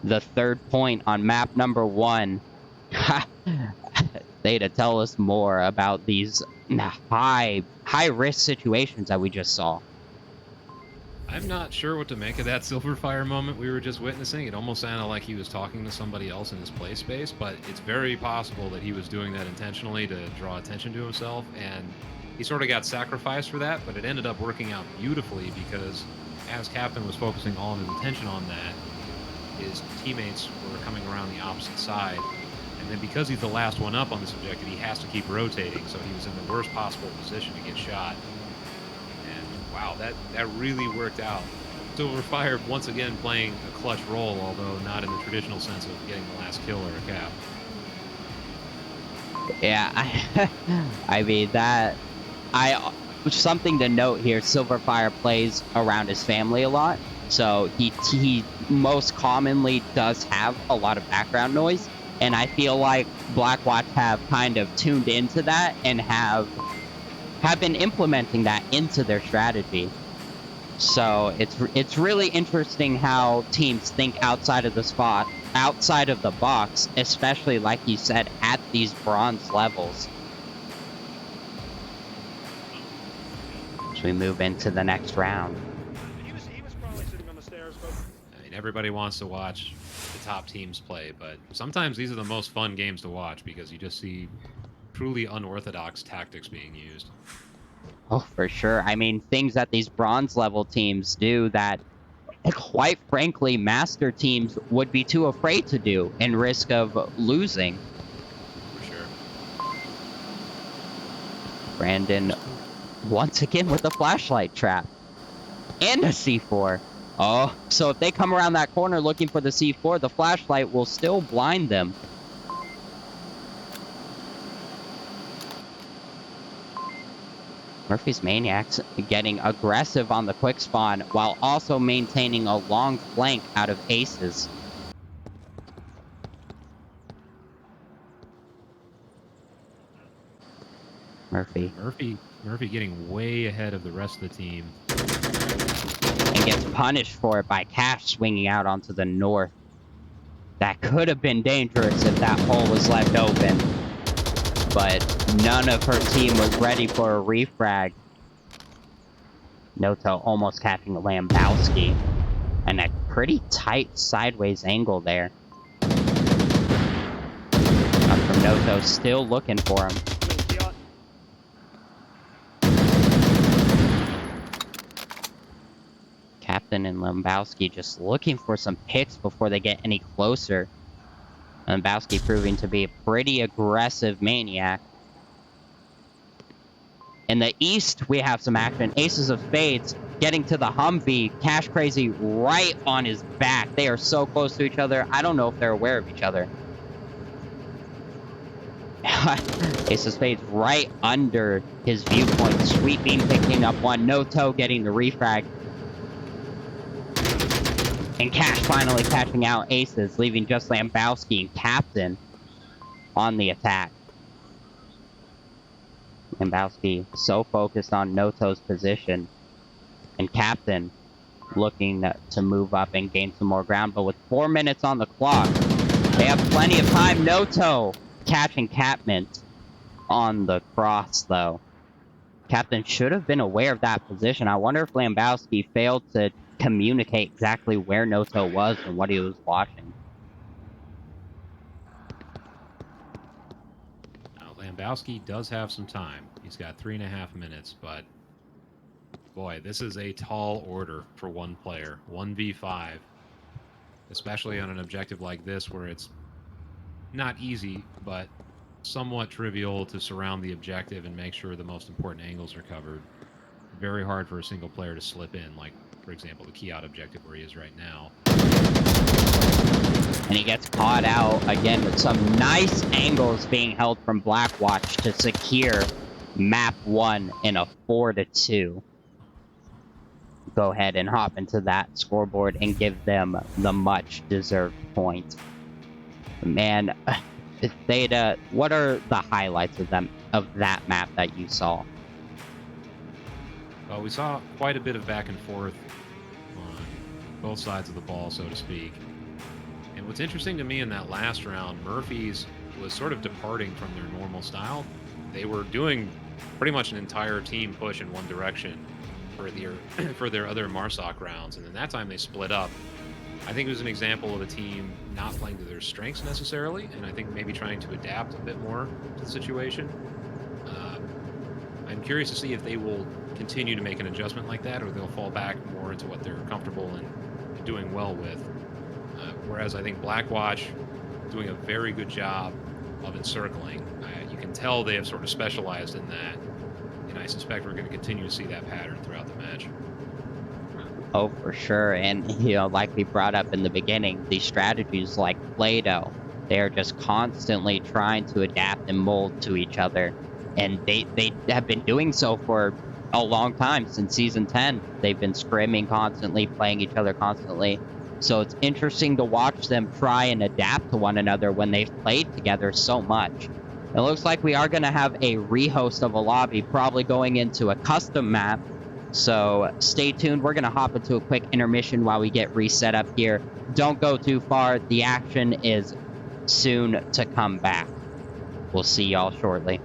the 3rd point on map number 1. Theta, tell us more about these high-risk situations that we just saw. I'm not sure what to make of that Silverfire moment we were just witnessing. It almost sounded like he was talking to somebody else in his play space, but it's very possible that he was doing that intentionally to draw attention to himself, and he sort of got sacrificed for that, but it ended up working out beautifully because as Captain was focusing all of his attention on that, his teammates were coming around the opposite side, and then because he's the last one up on this objective, he has to keep rotating, so he was in the worst possible position to get shot. Wow, that really worked out. Silverfire once again playing a clutch role, although not in the traditional sense of getting the last kill or a cap. Yeah, I mean that something to note here, Silverfire plays around his family a lot, so he most commonly does have a lot of background noise, and I feel like Blackwatch have kind of tuned into that and have been implementing that into their strategy. So it's really interesting how teams think outside of the box, especially like you said, at these bronze levels. As we move into the next round. He was probably sitting on the stairs, but I mean, everybody wants to watch the top teams play, but sometimes these are the most fun games to watch because you just see truly unorthodox tactics being used. Oh, for sure. I mean, things that these bronze level teams do that, quite frankly, master teams would be too afraid to do and risk of losing. For sure. Brandon, once again with the flashlight trap. And a C4. Oh, so if they come around that corner looking for the C4, the flashlight will still blind them. Murphy's Maniacs getting aggressive on the quick spawn while also maintaining a long flank out of aces. Murphy getting way ahead of the rest of the team. And gets punished for it by Cash swinging out onto the north. That could have been dangerous if that hole was left open. But none of her team was ready for a refrag. Noto almost catching Lambowski. And a pretty tight sideways angle there. Up from Noto, still looking for him. Captain and Lambowski just looking for some picks before they get any closer. Lambowski proving to be a pretty aggressive Maniac. In the east, we have some action. Aces of Spades getting to the Humvee. Cash Crazy right on his back. They are so close to each other. I don't know if they're aware of each other. Ace of Spades right under his viewpoint. Sweet Beam picking up one. Noto getting the refrag. And Cash finally catching out Aces, leaving just Lambowski and Captain on the attack. Lambowski so focused on Noto's position. And Captain looking to move up and gain some more ground. But with 4 minutes on the clock, they have plenty of time. Noto catching Catmint on the cross, though. Captain should have been aware of that position. I wonder if Lambowski failed to communicate exactly where Noto was and what he was watching. Now, Lambowski does have some time. He's got 3.5 minutes, but boy, this is a tall order for one player. 1v5, especially on an objective like this where it's not easy, but somewhat trivial to surround the objective and make sure the most important angles are covered. Very hard for a single player to slip in, like, for example, the key out objective where he is right now. And he gets caught out again with some nice angles being held from Blackwatch to secure map 1 in a 4-2. Go ahead and hop into that scoreboard and give them the much-deserved point. Man, Theta, what are the highlights of that map that you saw? Well, we saw quite a bit of back and forth on both sides of the ball, so to speak. And what's interesting to me in that last round, Murphy's was sort of departing from their normal style. They were doing pretty much an entire team push in one direction for their other Marsoc rounds, and then that time they split up. I think it was an example of a team not playing to their strengths necessarily, and I think maybe trying to adapt a bit more to the situation. I'm curious to see if they will continue to make an adjustment like that, or they'll fall back more into what they're comfortable and doing well with. Whereas I think Blackwatch doing a very good job of encircling. You can tell they have sort of specialized in that, and I suspect we're going to continue to see that pattern throughout the match. Oh, for sure. And, like we brought up in the beginning, these strategies like Play-Doh, they're just constantly trying to adapt and mold to each other. And they have been doing so for a long time, since season 10. They've been scrimming constantly, playing each other constantly. So it's interesting to watch them try and adapt to one another when they've played together so much. It looks like we are going to have a rehost of a lobby, probably going into a custom map. So stay tuned. We're going to hop into a quick intermission while we get reset up here. Don't go too far. The action is soon to come back. We'll see y'all shortly.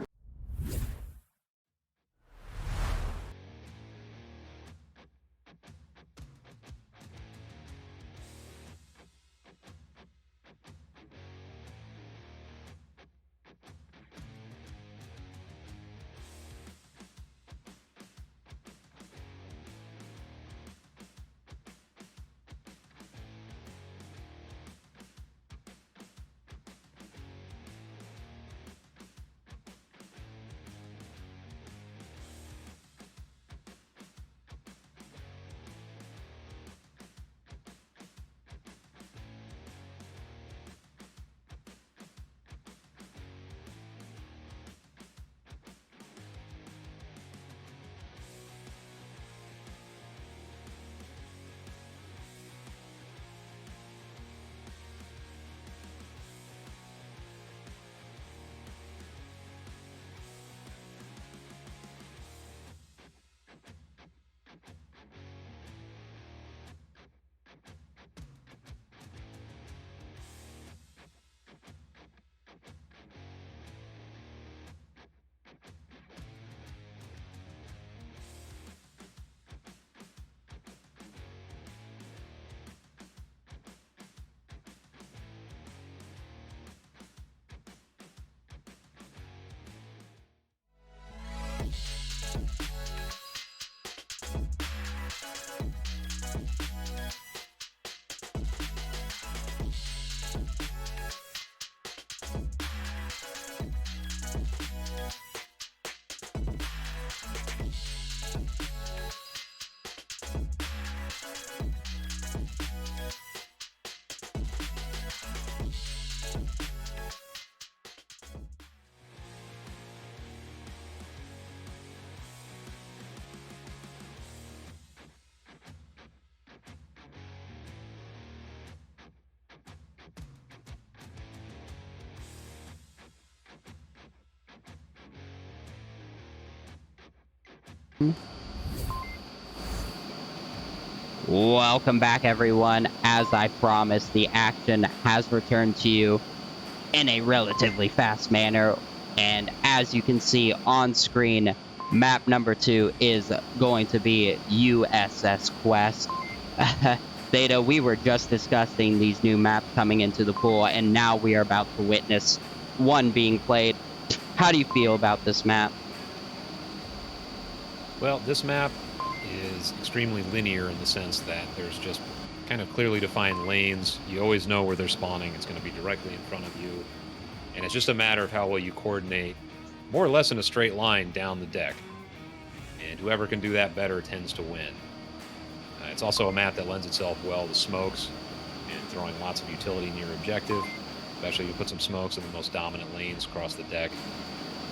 Welcome back, everyone. As I promised, the action has returned to you in a relatively fast manner. And as you can see on screen, map number 2 is going to be USS Quest. Theta, we were just discussing these new maps coming into the pool, and now we are about to witness one being played. How do you feel about this map? Well, this map is extremely linear in the sense that there's just kind of clearly defined lanes. You always know where they're spawning. It's going to be directly in front of you. And it's just a matter of how well you coordinate, more or less in a straight line down the deck. And whoever can do that better tends to win. It's also a map that lends itself well to smokes and throwing lots of utility near objective. Especially you put some smokes in the most dominant lanes across the deck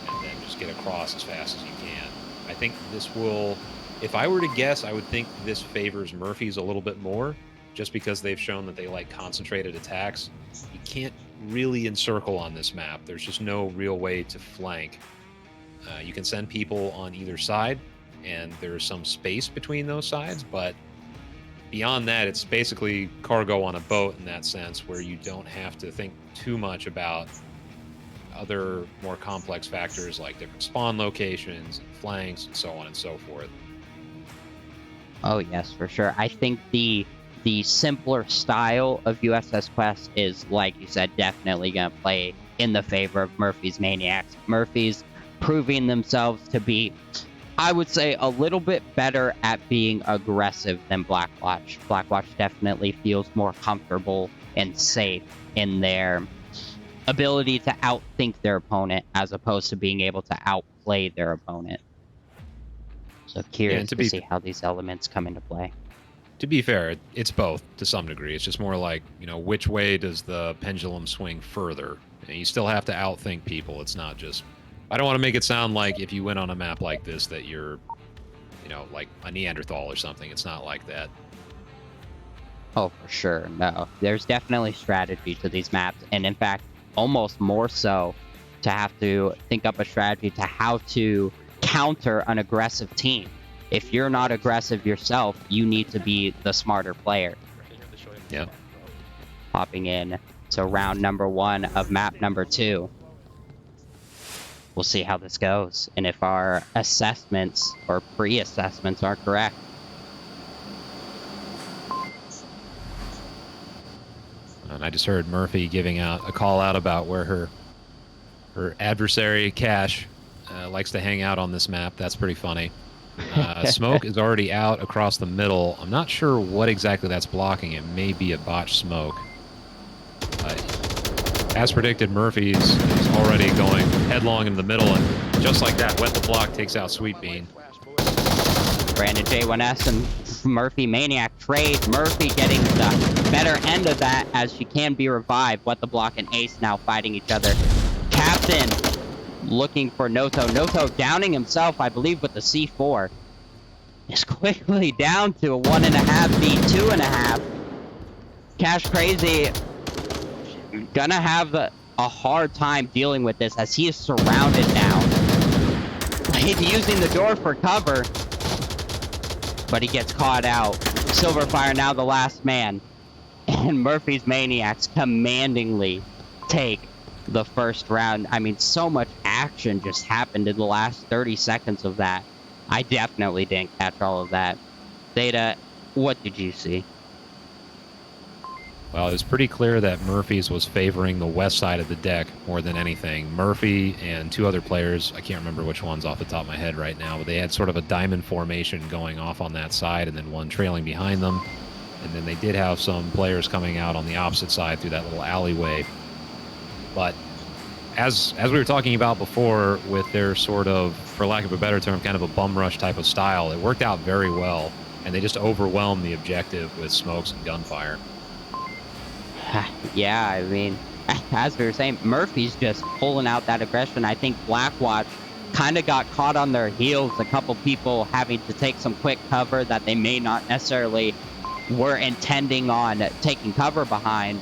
and then just get across as fast as you can. I think this will, if I were to guess, I would think this favors Murphy's a little bit more, just because they've shown that they like concentrated attacks. You can't really encircle on this map. There's just no real way to flank. You can send people on either side, and there's some space between those sides, but beyond that, it's basically cargo on a boat in that sense, where you don't have to think too much about other more complex factors like different spawn locations and flanks and so on and so forth. Oh yes, for sure. I think the simpler style of USS Quest is, like you said, definitely going to play in the favor of Murphy's Maniacs. Murphy's proving themselves to be, I would say, a little bit better at being aggressive than Blackwatch. Blackwatch definitely feels more comfortable and safe in their ability to outthink their opponent as opposed to being able to outplay their opponent. So curious to see how these elements come into play. To be fair, it's both to some degree. It's just more like, you know, which way does the pendulum swing further? And you still have to outthink people. It's not just, I don't want to make it sound like if you win on a map like this that you're you know, like a Neanderthal or something. It's not like that. Oh, for sure. No, there's definitely strategy to these maps. And in fact, almost more so to have to think up a strategy to how to counter an aggressive team. If you're not aggressive yourself, you need to be the smarter player. Yeah. Hopping in to round number 1 of map number 2. We'll see how this goes and if our assessments or pre-assessments are correct. And I just heard Murphy giving out a call out about where her adversary Cash likes to hang out on this map. That's pretty funny. Smoke is already out across the middle. I'm not sure what exactly that's blocking. It may be a botched smoke. As predicted, Murphy is already going headlong into the middle, and just like that, Wet the Block takes out Sweet Bean. Brandon J1S and Murphy Maniac trade. Murphy getting the better end of that as she can be revived. Wet the Block and Ace now fighting each other. Captain looking for Noto. Noto downing himself, I believe, with the C4. Is quickly down to a 1.5 v 2.5. Cash Crazy gonna have a hard time dealing with this as he is surrounded now. He's using the door for cover, but he gets caught out. Silverfire now the last man, and Murphy's Maniacs commandingly take the first round. I mean, so much action just happened in the last 30 seconds of that. I definitely didn't catch all of that. Theta, what did you see? Well, it was pretty clear that Murphy's was favoring the west side of the deck more than anything. Murphy and 2 other players, I can't remember which ones off the top of my head right now, but they had sort of a diamond formation going off on that side and then one trailing behind them. And then they did have some players coming out on the opposite side through that little alleyway. But as we were talking about before with their sort of, for lack of a better term, kind of a bum rush type of style, it worked out very well. And they just overwhelmed the objective with smokes and gunfire. Yeah, I mean, as we were saying, Murphy's just pulling out that aggression. I think Blackwatch kind of got caught on their heels. A couple people having to take some quick cover that they may not necessarily were intending on taking cover behind.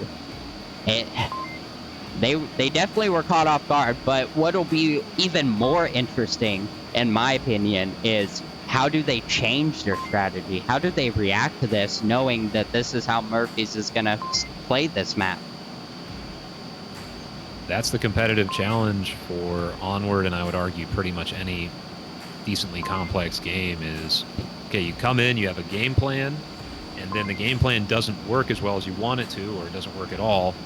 They definitely were caught off guard, but what'll be even more interesting, in my opinion, is how do they change their strategy? How do they react to this, knowing that this is how Murphy's is going to play this map? That's the competitive challenge for Onward, and I would argue pretty much any decently complex game is, okay, you come in, you have a game plan, and then the game plan doesn't work as well as you want it to, or it doesn't work at all.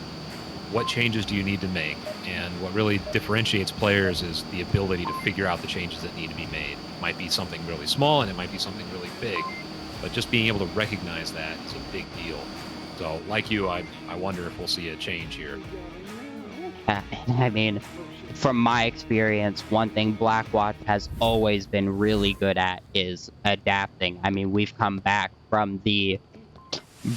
What changes do you need to make? And what really differentiates players is the ability to figure out the changes that need to be made. It might be something really small and it might be something really big, but just being able to recognize that is a big deal. So, like you, I wonder if we'll see a change here. I mean, from my experience, one thing Blackwatch has always been really good at is adapting. I mean, we've come back from the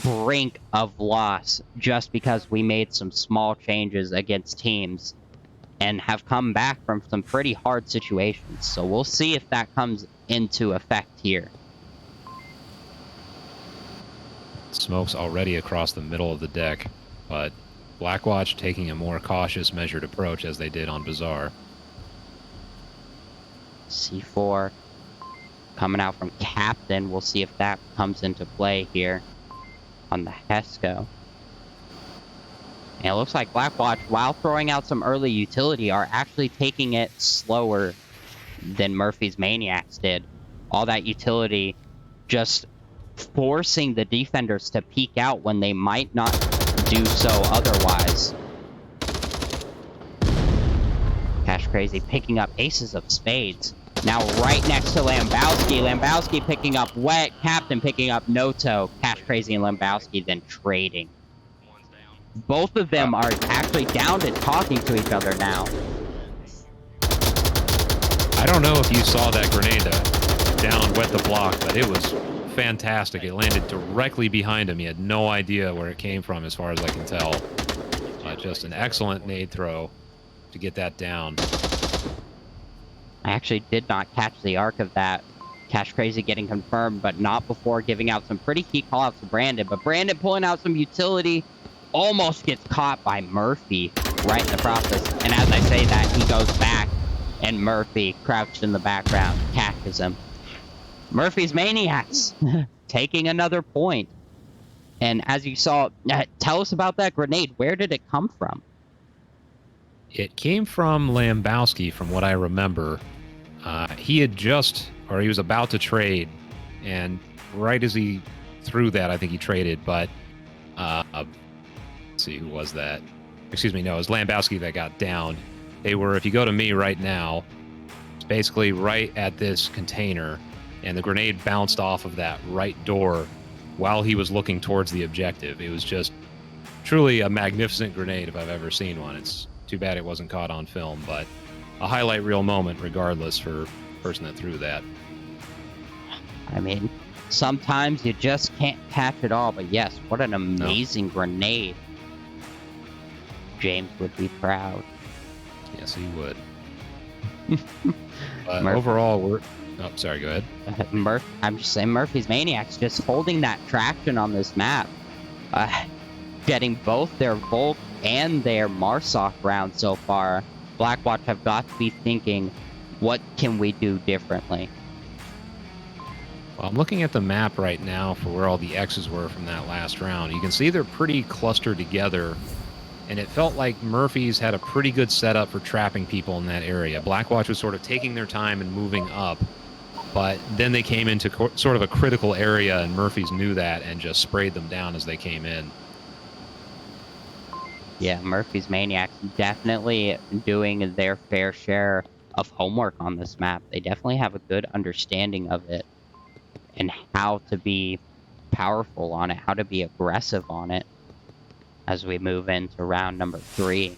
brink of loss just because we made some small changes against teams and have come back from some pretty hard situations. So we'll see if that comes into effect here. Smoke's already across the middle of the deck, but Blackwatch taking a more cautious, measured approach as they did on Bazaar. C4 coming out from Captain. We'll see if that comes into play here on the Hesco. And it looks like Blackwatch, while throwing out some early utility, are actually taking it slower than Murphy's Maniacs did. All that utility just forcing the defenders to peek out when they might not do so otherwise. Cash Crazy picking up aces of spades. Now right next to Lambowski. Lambowski picking up Wet. Captain picking up Noto. Cash Crazy and Lambowski then trading. Both of them are actually down to talking to each other now. I don't know if you saw that grenade down Wet the Block, but it was fantastic. It landed directly behind him. He had no idea where it came from as far as I can tell. Just an excellent nade throw to get that down. I actually did not catch the arc of that. Cash Crazy getting confirmed, but not before giving out some pretty key callouts to Brandon. But Brandon pulling out some utility, almost gets caught by Murphy right in the process. And as I say that, he goes back, and Murphy, crouched in the background, catches him. Murphy's Maniacs taking another point. And as you saw, tell us about that grenade. Where did it come from? It came from Lambowski, from what I remember. He had just, or he was about to trade, and right as he threw that, I think he traded, but let's see, who was that? Excuse me, no, it was Lambowski that got downed. They were, if you go to me right now, it's basically right at this container, and the grenade bounced off of that right door while he was looking towards the objective. It was just truly a magnificent grenade if I've ever seen one. It's too bad it wasn't caught on film, but a highlight reel moment regardless for the person that threw that. I mean, sometimes you just can't catch it all, but yes, what an amazing grenade. James would be proud. Yes, he would. But overall, we're... Oh, sorry, go ahead. I'm just saying, Murphy's Maniacs just holding that traction on this map. Getting both their Volk and their Marsoc rounds so far. Blackwatch have got to be thinking, what can we do differently? Well, I'm looking at the map right now for where all the X's were from that last round. You can see they're pretty clustered together, and it felt like Murphy's had a pretty good setup for trapping people in that area. Blackwatch was sort of taking their time and moving up, but then they came into sort of a critical area, and Murphy's knew that and just sprayed them down as they came in. Yeah, Murphy's Maniacs definitely doing their fair share of homework on this map. They definitely have a good understanding of it and how to be powerful on it, how to be aggressive on it as we move into round number 3.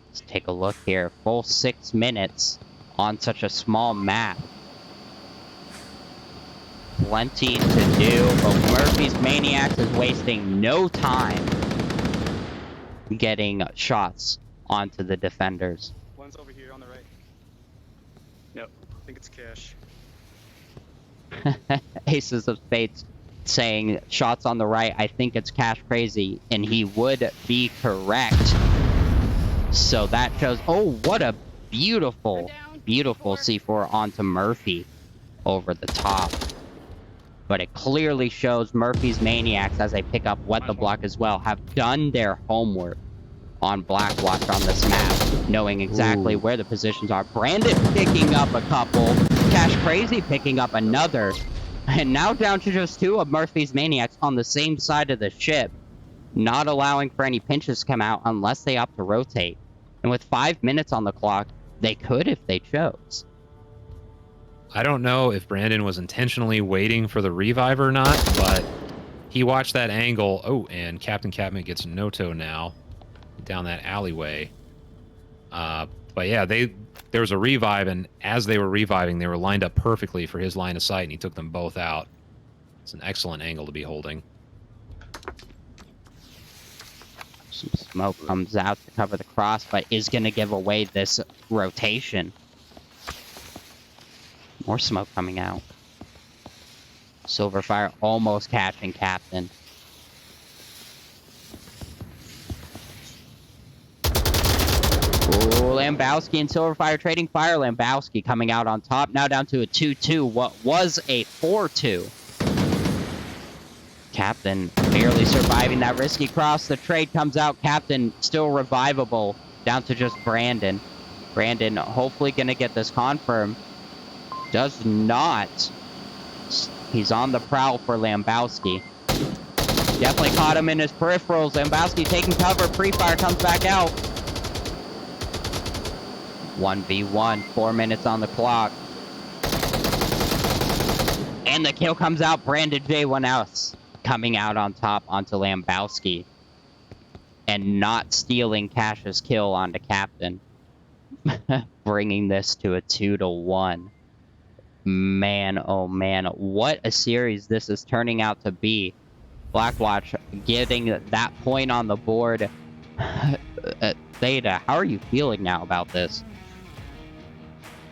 Let's take a look here. Full 6 minutes on such a small map. Plenty to do, but Murphy's Maniacs is wasting no time getting shots onto the defenders. One's over here on the right. Yep, I think it's Cash. Aces of Spades saying shots on the right. I think it's Cash Crazy, and he would be correct. So that shows, oh, what a beautiful, beautiful C4 onto Murphy over the top. But it clearly shows Murphy's Maniacs, as they pick up Wet the Block as well, have done their homework on Blackwatch on this map, knowing exactly where the positions are. Brandon picking up a couple, Cash Crazy picking up another, and now down to just 2 of Murphy's Maniacs on the same side of the ship, not allowing for any pinches to come out unless they opt to rotate. And with 5 minutes on the clock, they could if they chose. I don't know if Brandon was intentionally waiting for the revive or not, but he watched that angle. Oh, and Captain Catman gets no-toe now down that alleyway. But yeah, there was a revive, and as they were reviving, they were lined up perfectly for his line of sight, and he took them both out. It's an excellent angle to be holding. Some smoke comes out to cover the cross, but is going to give away this rotation. More smoke coming out. Silverfire almost catching Captain. Ooh, Lambowski and Silverfire trading fire. Lambowski coming out on top. Now down to a 2-2. What was a 4-2. Captain barely surviving that risky cross. The trade comes out. Captain still revivable. Down to just Brandon. Brandon hopefully going to get this confirmed. Does not. He's on the prowl for Lambowski. Definitely caught him in his peripherals. Lambowski taking cover. Pre-fire comes back out. 1v1. 4 minutes on the clock. And the kill comes out. Brandon J1S coming out on top onto Lambowski. And not stealing Cash's kill onto Captain. Bringing this to a 2-1. Man, oh man, what a series this is turning out to be. Blackwatch getting that point on the board. Theta, how are you feeling now about this?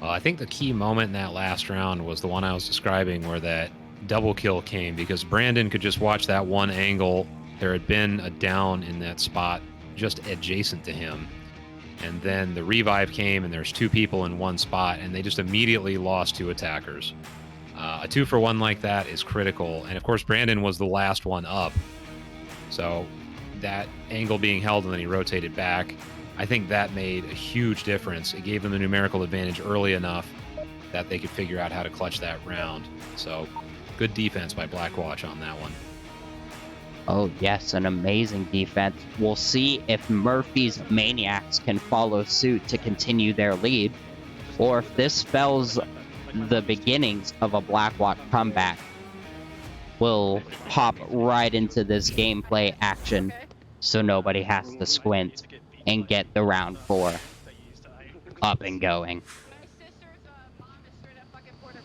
Well, I think the key moment in that last round was the one I was describing where that double kill came because Brandon could just watch that one angle. There had been a down in that spot just adjacent to him. And then the revive came and there's 2 people in one spot and they just immediately lost 2 attackers. A 2-for-1 like that is critical. And of course, Brandon was the last one up. So that angle being held and then he rotated back, I think that made a huge difference. It gave them a numerical advantage early enough that they could figure out how to clutch that round. So good defense by Blackwatch on that one. Oh, yes, an amazing defense. We'll see if Murphy's Maniacs can follow suit to continue their lead, or if this spells the beginnings of a Blackwatch comeback. We'll hop right into this gameplay action so nobody has to squint and get the round 4 up and going.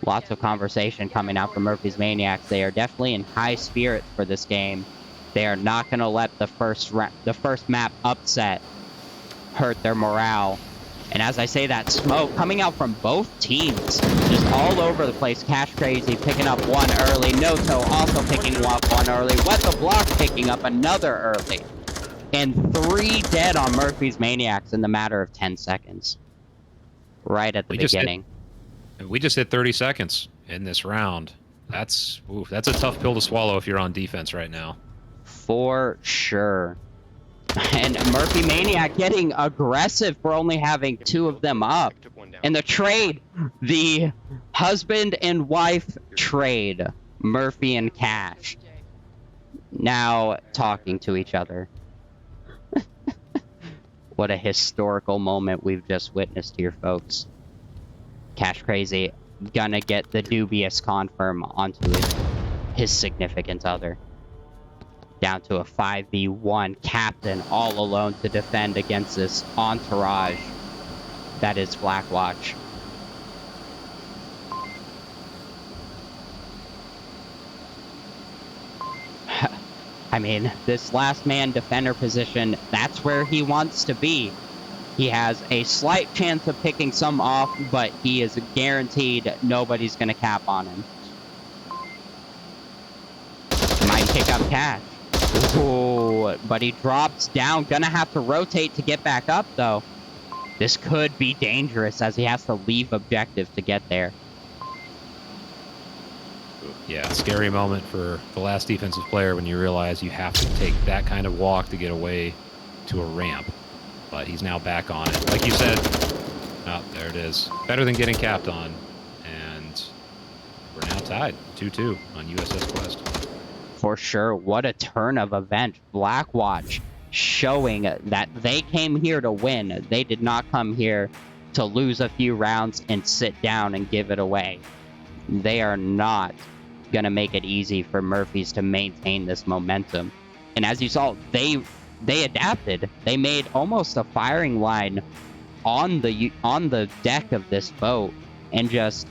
Lots of conversation coming out from Murphy's Maniacs. They are definitely in high spirits for this game. They are not going to let the first map upset hurt their morale. And as I say that, smoke coming out from both teams, just all over the place. Cash Crazy picking up one early. Noto also picking up one early. Wet the Block picking up another early. And 3 dead on Murphy's Maniacs in the matter of 10 seconds. Right at the beginning. We just hit 30 seconds in this round. That's a tough pill to swallow if you're on defense right now. For sure. And Murphy Maniac getting aggressive for only having 2 of them up. And the trade, the husband and wife trade, Murphy and Cash, now talking to each other. What a historical moment we've just witnessed here, folks. Cash Crazy gonna get the dubious confirm onto his significant other. Down to a 5v1 captain all alone to defend against this entourage that is Blackwatch. I mean, this last man defender position, that's where he wants to be. He has a slight chance of picking some off, but he is guaranteed nobody's going to cap on him. Might pick up Cash. Ooh, but he drops down. Gonna have to rotate to get back up, though. This could be dangerous as he has to leave objective to get there. Yeah, scary moment for the last defensive player when you realize you have to take that kind of walk to get away to a ramp. But he's now back on it. Like you said, oh, there it is. Better than getting capped on. And we're now tied 2-2 on USS Quest. For sure, what a turn of event. Blackwatch showing that they came here to win. They did not come here to lose a few rounds and sit down and give it away. They are not going to make it easy for Murphys to maintain this momentum. And as you saw, they adapted. They made almost a firing line on the deck of this boat and just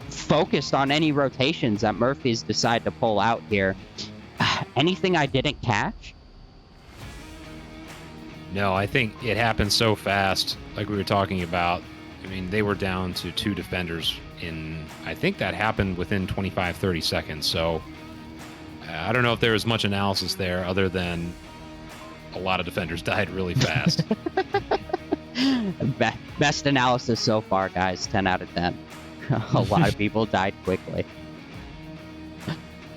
focused on any rotations that Murphys decide to pull out here. Anything I didn't catch? No, I think it happened so fast, like we were talking about. I mean, they were down to 2 defenders in, I think that happened within 25, 30 seconds. So I don't know if there was much analysis there other than a lot of defenders died really fast. Best analysis so far, guys. 10 out of 10. A lot of people died quickly.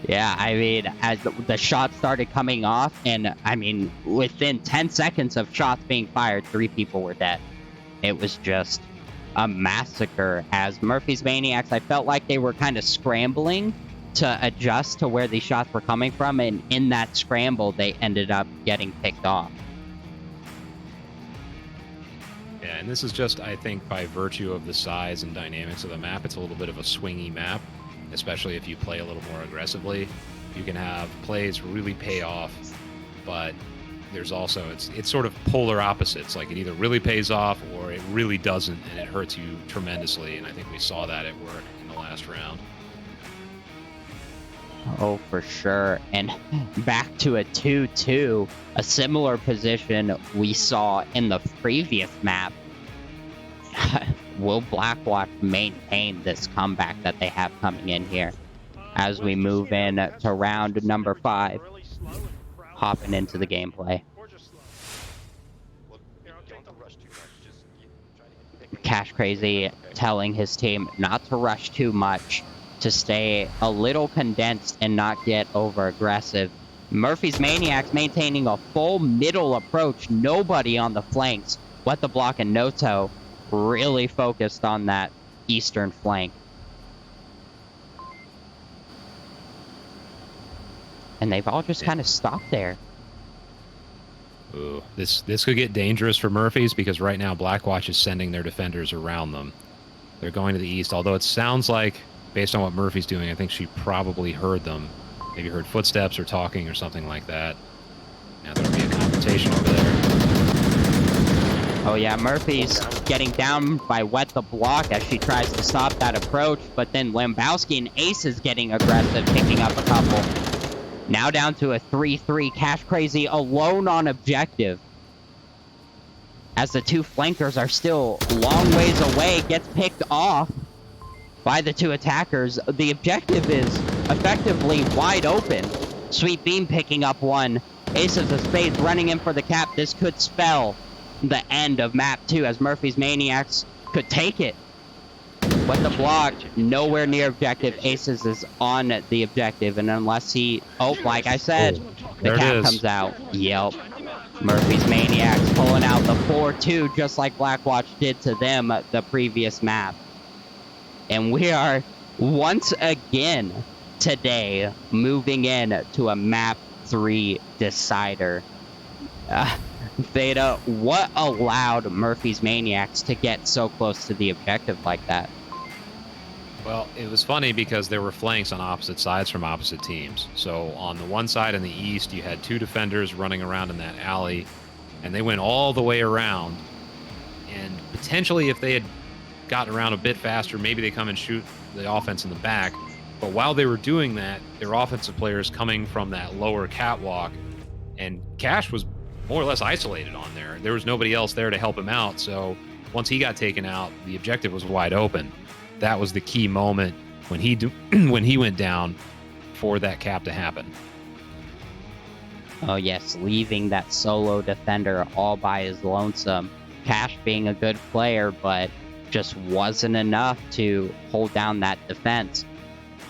Yeah, I mean, as the shots started coming off, and I mean, within 10 seconds of shots being fired, 3 people were dead. It was just a massacre. As Murphy's Maniacs, I felt like they were kind of scrambling to adjust to where these shots were coming from, and in that scramble, they ended up getting picked off. Yeah, and this is just, I think, by virtue of the size and dynamics of the map, it's a little bit of a swingy map. Especially if you play a little more aggressively, you can have plays really pay off, but there's also, it's sort of polar opposites. Like it either really pays off or it really doesn't, and it hurts you tremendously. And I think we saw that at work in the last round. Oh, for sure. And back to a 2-2, a similar position we saw in the previous map. will Blackwatch maintain this comeback that they have coming in here as we move in to round number 5, hopping into the gameplay? Cash Crazy telling his team not to rush too much, to stay a little condensed and not get over aggressive. Murphy's Maniacs maintaining a full middle approach, nobody on the flanks. What the Block and Noto really focused on that eastern flank. And they've all just kind of stopped there. Ooh, this could get dangerous for Murphy's because right now Blackwatch is sending their defenders around them. They're going to the east, although it sounds like, based on what Murphy's doing, I think she probably heard them. Maybe heard footsteps or talking or something like that. Now there'll be a confrontation over there. Oh yeah, Murphy's getting down by Wet the Block as she tries to stop that approach, but then Lambowski and Ace is getting aggressive, picking up a couple. Now down to a 3-3, Cash Crazy alone on objective. As the two flankers are still long ways away, gets picked off by the two attackers. The objective is effectively wide open. Sweet Beam picking up one. Aces of Spades running in for the cap. This could spell the end of map 2 as Murphy's Maniacs could take it. But the Block, nowhere near objective. Aces is on the objective, and unless he... Oh, like I said, the cap comes out. Yep. Murphy's Maniacs pulling out the 4-2, just like Blackwatch did to them the previous map. And we are, once again, today, moving in to a map 3 decider. Theta, what allowed Murphy's Maniacs to get so close to the objective like that? Well, it was funny because there were flanks on opposite sides from opposite teams. So on the one side in the east, you had two defenders running around in that alley, and they went all the way around. And potentially, if they had gotten around a bit faster, maybe they come and shoot the offense in the back. But while they were doing that, their offensive players coming from that lower catwalk, and Cash was more or less isolated on there. There was nobody else there to help him out. So once he got taken out, the objective was wide open. That was the key moment when he went down for that cap to happen. Oh yes, leaving that solo defender all by his lonesome. Cash being a good player, but just wasn't enough to hold down that defense.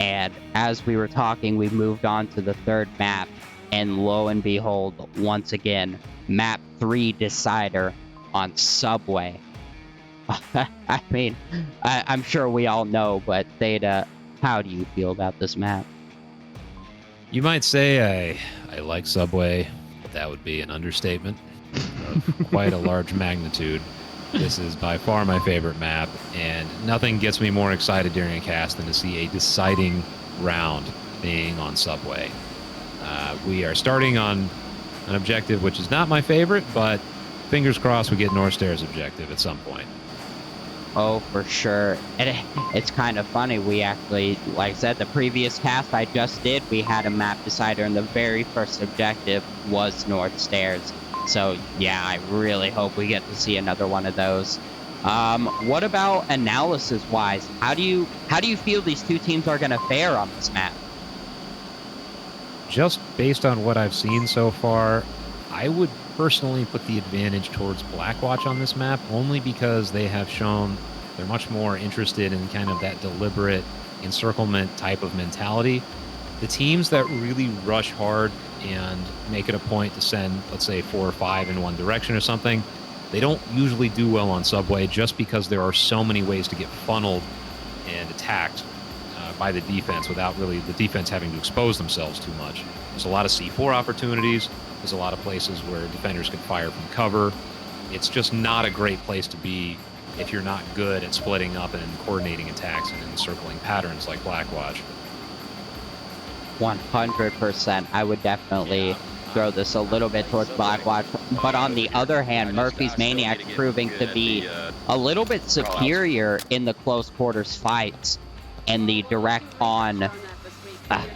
And as we were talking, we moved on to the third map, and lo and behold, once again, map 3 decider on Subway. I mean, I'm sure we all know, but Theta, how do you feel about this map? You might say I like Subway, but that would be an understatement of quite a large magnitude. This is by far my favorite map, and nothing gets me more excited during a cast than to see a deciding round being on Subway. We are starting on an objective which is not my favorite, but fingers crossed we get North Stairs objective at some point. Oh, for sure. And it's kind of funny. We actually, like I said, the previous cast I just did, we had a map decider, and the very first objective was North Stairs. So, yeah, I really hope we get to see another one of those. What about analysis-wise? How do you feel these two teams are going to fare on this map? Just based on what I've seen so far, I would personally put the advantage towards Blackwatch on this map, only because they have shown they're much more interested in kind of that deliberate encirclement type of mentality. The teams that really rush hard and make it a point to send, let's say, 4 or 5 in one direction or something, they don't usually do well on Subway just because there are so many ways to get funneled and attacked by the defense without really the defense having to expose themselves too much. There's a lot of C4 opportunities. There's a lot of places where defenders can fire from cover. It's just not a great place to be if you're not good at splitting up and coordinating attacks and encircling patterns like Blackwatch. 100%. I would definitely throw this a little bit towards Blackwatch. But on the other hand, Murphy's Maniacs proving to be a little bit superior in the close quarters fights and the direct on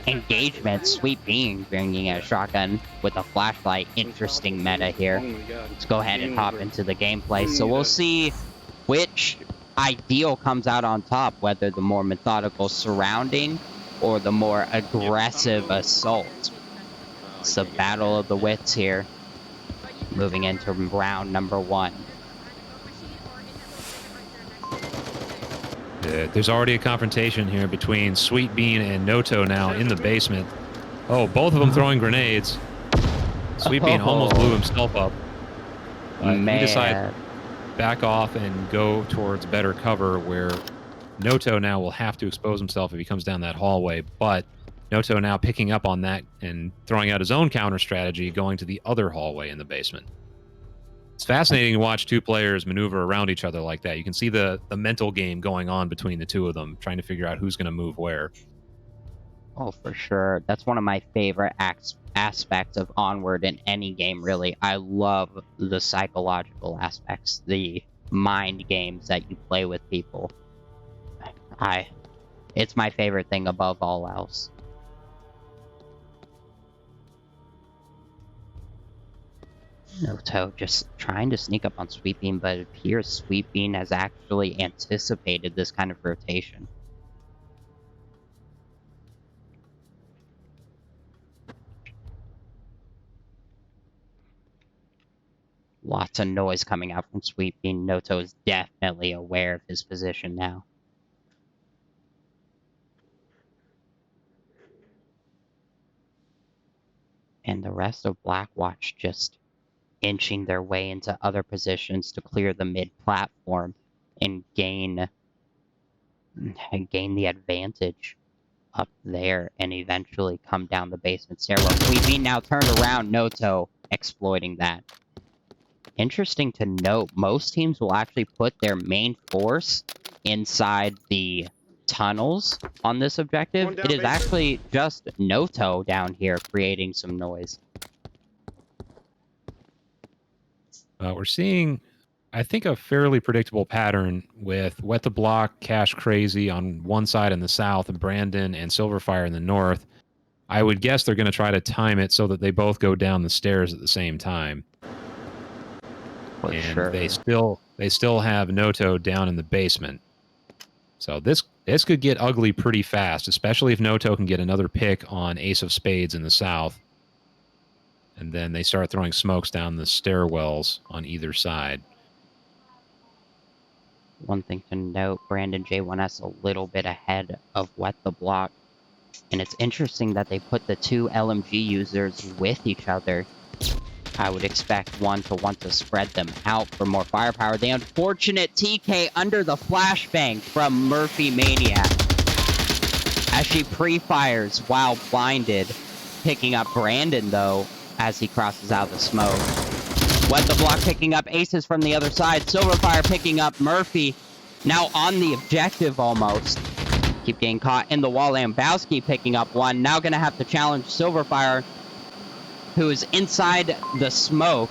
engagement. Sweet Beam bringing a shotgun with a flashlight. Interesting meta here. Let's go ahead and hop into the gameplay. So we'll see which ideal comes out on top, whether the more methodical surrounding or the more aggressive assault. It's the battle of the wits here. Moving into round number 1. There's already a confrontation here between Sweet Bean and Noto now in the basement. Oh, both of them throwing grenades. Sweet Bean almost blew himself up. He decides to back off and go towards better cover, where Noto now will have to expose himself if he comes down that hallway. But Noto now picking up on that and throwing out his own counter strategy, going to the other hallway in the basement. It's fascinating to watch two players maneuver around each other like that. You can see the mental game going on between the two of them, trying to figure out who's going to move where. Oh, for sure. That's one of my favorite aspects of Onward in any game, really. I love the psychological aspects, the mind games that you play with people. It's my favorite thing above all else. Noto just trying to sneak up on Sweet Bean, but it appears Sweet Bean has actually anticipated this kind of rotation. Lots of noise coming out from Sweet Bean. Noto is definitely aware of his position now. And the rest of Blackwatch just inching their way into other positions to clear the mid-platform and gain the advantage up there and eventually come down the basement stairwell. Sweet Bean now turned around, Noto exploiting that. Interesting to note, most teams will actually put their main force inside the tunnels on this objective. It is actually just Noto down here creating some noise. We're seeing, I think, a fairly predictable pattern with Wet the Block, Cash Crazy on one side in the south, and Brandon and Silverfire in the north. I would guess they're going to try to time it so that they both go down the stairs at the same time. For and sure. they still have Noto down in the basement. So this could get ugly pretty fast, especially if Noto can get another pick on Ace of Spades in the south. And then they start throwing smokes down the stairwells on either side. One thing to note, Brandon J1S a little bit ahead of Wet the Block. And it's interesting that they put the two LMG users with each other. I would expect one to want to spread them out for more firepower. The unfortunate TK under the flashbang from Murphy Maniac as she pre-fires while blinded. Picking up Brandon, though, as he crosses out of the smoke. Wet the Block picking up aces from the other side. Silverfire picking up Murphy. Now on the objective almost. Keep getting caught in the wall. Lambowski picking up one. Now going to have to challenge Silverfire, who is inside the smoke.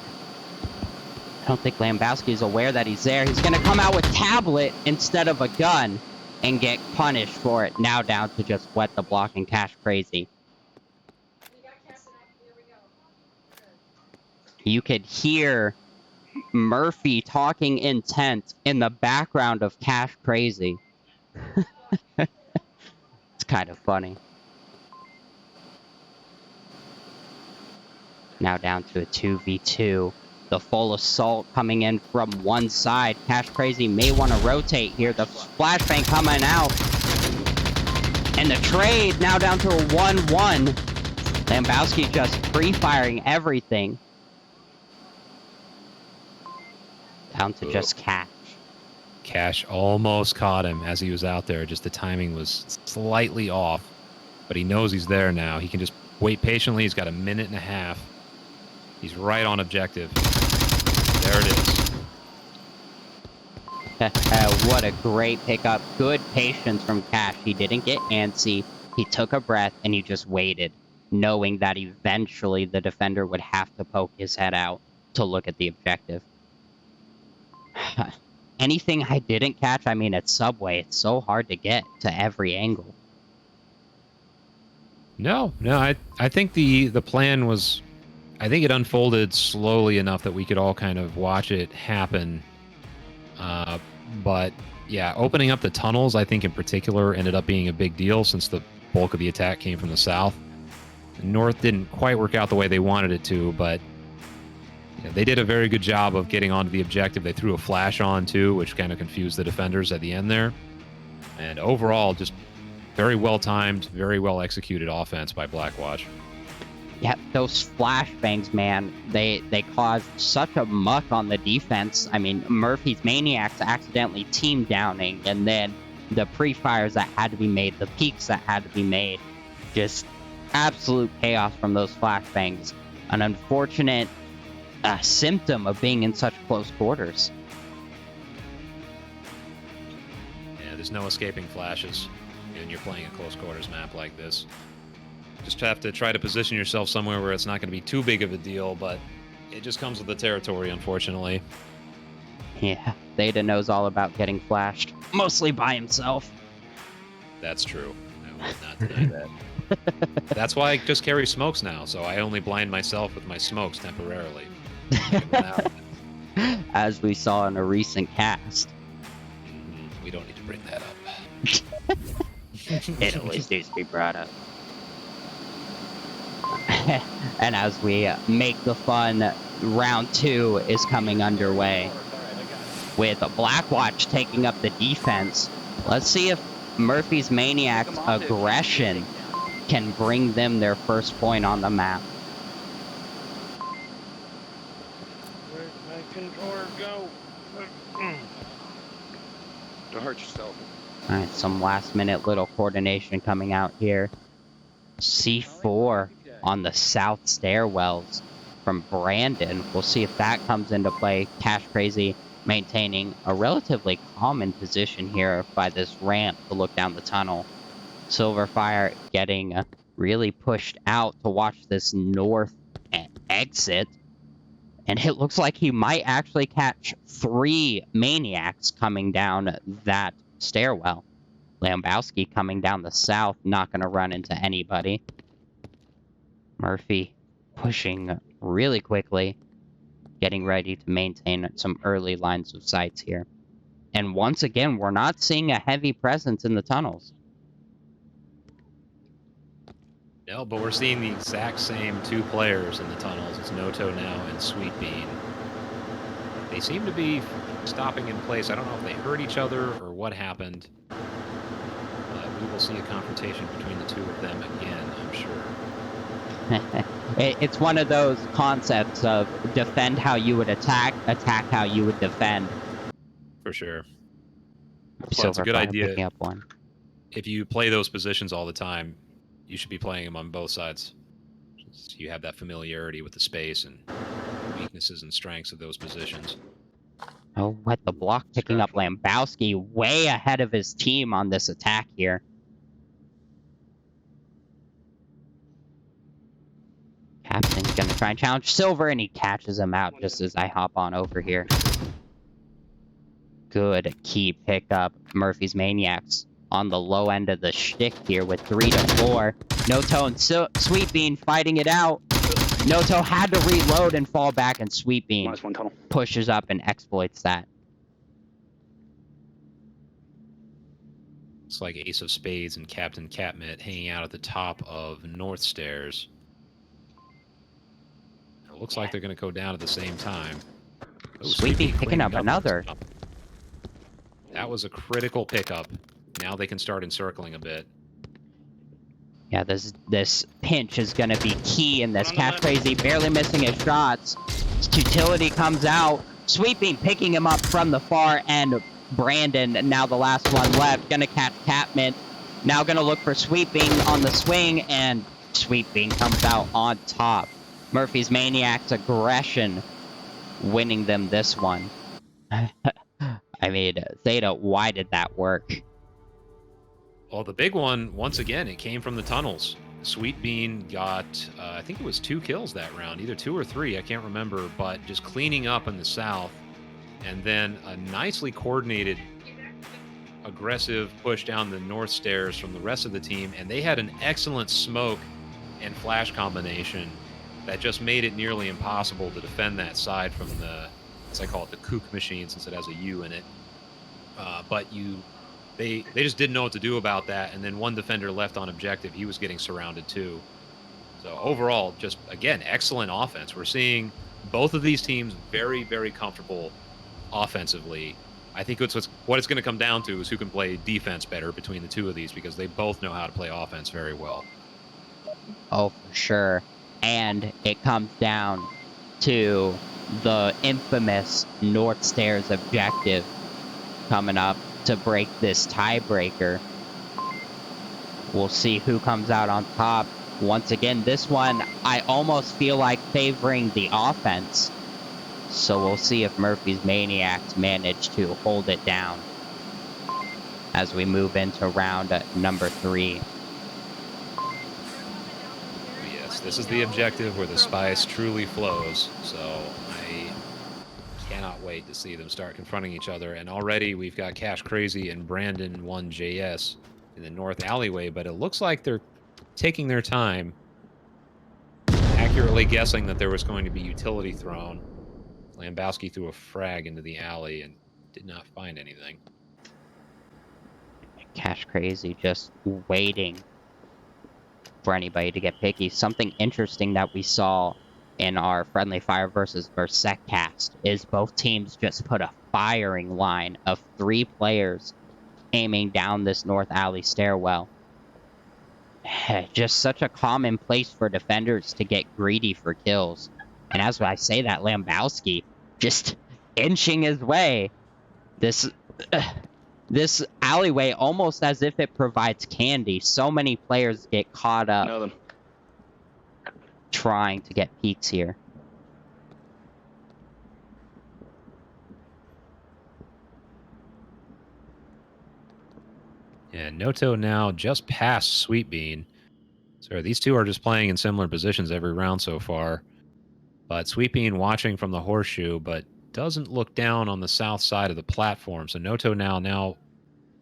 I don't think Lambowski is aware that he's there. He's going to come out with Tablet instead of a gun and get punished for it. Now down to just Wet the Block and Cash Crazy. You could hear Murphy talking intent in the background of Cash Crazy. It's kind of funny. Now down to a 2v2. The full assault coming in from one side. Cash Crazy may want to rotate here. The flashbang coming out. And the trade now down to a 1-1. Lambowski just pre-firing everything. Down to just Cash. Cash almost caught him as he was out there. Just the timing was slightly off. But he knows he's there now. He can just wait patiently. He's got a minute and a half. He's right on objective. There it is. What a great pickup. Good patience from Cash. He didn't get antsy. He took a breath and he just waited, knowing that eventually the defender would have to poke his head out to look at the objective. Anything I didn't catch, I mean, at Subway, it's so hard to get to every angle. No, I think the plan was, I think it unfolded slowly enough that we could all kind of watch it happen. But Yeah, opening up the tunnels, I think in particular, ended up being a big deal since the bulk of the attack came from the south. The north didn't quite work out the way they wanted it to, but yeah, they did a very good job of getting onto the objective. They threw a flash on, too, which kind of confused the defenders at the end there. And overall, just very well-timed, very well-executed offense by Blackwatch. Yeah, those flashbangs, man, they caused such a muck on the defense. I mean, Murphy's Maniacs accidentally team downing, and then the pre-fires that had to be made, the peaks that had to be made. Just absolute chaos from those flashbangs. An unfortunate symptom of being in such close quarters. Yeah, there's no escaping flashes when you're playing a close quarters map like this. Just have to try to position yourself somewhere where it's not going to be too big of a deal, but it just comes with the territory, unfortunately. Yeah, Theta knows all about getting flashed, mostly by himself. That's true. I will not deny that. That's why I just carry smokes now, so I only blind myself with my smokes temporarily. As we saw in a recent cast. We don't need to bring that up. It always needs to be brought up. And as we make the fun, round 2 is coming underway. With Blackwatch taking up the defense. Let's see if Murphy's Maniac's aggression can bring them their first point on the map. Where'd my controller go? Don't hurt yourself. Alright, some last minute little coordination coming out here. C4 on the south stairwells from Brandon. We'll see if that comes into play. Cash Crazy maintaining a relatively common position here by this ramp to look down the tunnel. Silverfire getting really pushed out to watch this north exit. And it looks like he might actually catch 3 Maniacs coming down that stairwell. Lambowski coming down the south, not going to run into anybody. Murphy pushing really quickly, getting ready to maintain some early lines of sights here. And once again, we're not seeing a heavy presence in the tunnels. No, but we're seeing the exact same 2 players in the tunnels. It's Noto now and Sweet Bean. They seem to be stopping in place. I don't know if they hurt each other or what happened. But we will see a confrontation between the 2 of them again, I'm sure. It's one of those concepts of defend how you would attack how you would defend. For sure. So it's a good idea. Picking up one. If you play those positions all the time, you should be playing them on both sides. So you have that familiarity with the space and weaknesses and strengths of those positions. Oh, what the block picking up Lambowski way ahead of his team on this attack here. Captain's gonna try and challenge Silver, and he catches him out just as I hop on over here. Good key pickup. Murphy's Maniacs on the low end of the shtick here with 3 to 4. Noto and Sweet Bean fighting it out. Noto had to reload and fall back, and Sweet Bean -1 tunnel. pushes up and exploits that. It's like Ace of Spades and Captain Catmit hanging out at the top of North Stairs. It looks like they're going to go down at the same time. Oh, Sweet Bean picking up another. That was a critical pickup. Now they can start encircling a bit. Yeah, this pinch is going to be key in this. Cash Crazy barely missing his shots. Utility comes out. Sweet Bean picking him up from the far end. Brandon, now the last one left, going to catch Catmint. Now going to look for Sweet Bean on the swing, and Sweet Bean comes out on top. Murphy's Maniac's aggression winning them this one. I mean, Theta, why did that work? Well, the big one, once again, it came from the tunnels. Sweet Bean got, I think it was 2 kills that round, either 2 or 3, I can't remember, but just cleaning up in the south. And then a nicely coordinated, aggressive push down the north stairs from the rest of the team. And they had an excellent smoke and flash combination that just made it nearly impossible to defend that side from the, as I call it, the kook machine, since it has a U in it. but they just didn't know what to do about that. And then one defender left on objective. He was getting surrounded too. So overall, just again, excellent offense. We're seeing both of these teams very, very comfortable offensively. I think what it's going to come down to is who can play defense better between the two of these, because they both know how to play offense very well. Oh, for sure. And it comes down to the infamous North Stairs objective coming up to break this tiebreaker. We'll see who comes out on top. Once again, this one, I almost feel like favoring the offense. So we'll see if Murphy's Maniacs manage to hold it down as we move into round number 3. Yes, this is the objective where the spice truly flows. So I cannot wait to see them start confronting each other. And already we've got Cash Crazy and Brandon 1JS in the north alleyway, but it looks like they're taking their time, accurately guessing that there was going to be utility thrown. Lambowski threw a frag into the alley and did not find anything. Cash Crazy just waiting for anybody to get picky. Something interesting that we saw in our Friendly Fire versus Versec cast is both teams just put a firing line of 3 players aiming down this north alley stairwell. Just such a common place for defenders to get greedy for kills. And as I say that, Lambowski just inching his way. This alleyway, almost as if it provides candy. So many players get caught up trying to get peeks here. And Noto now just past Sweet Bean. So these two are just playing in similar positions every round so far. But Sweet Bean watching from the horseshoe, but doesn't look down on the south side of the platform. So Noto now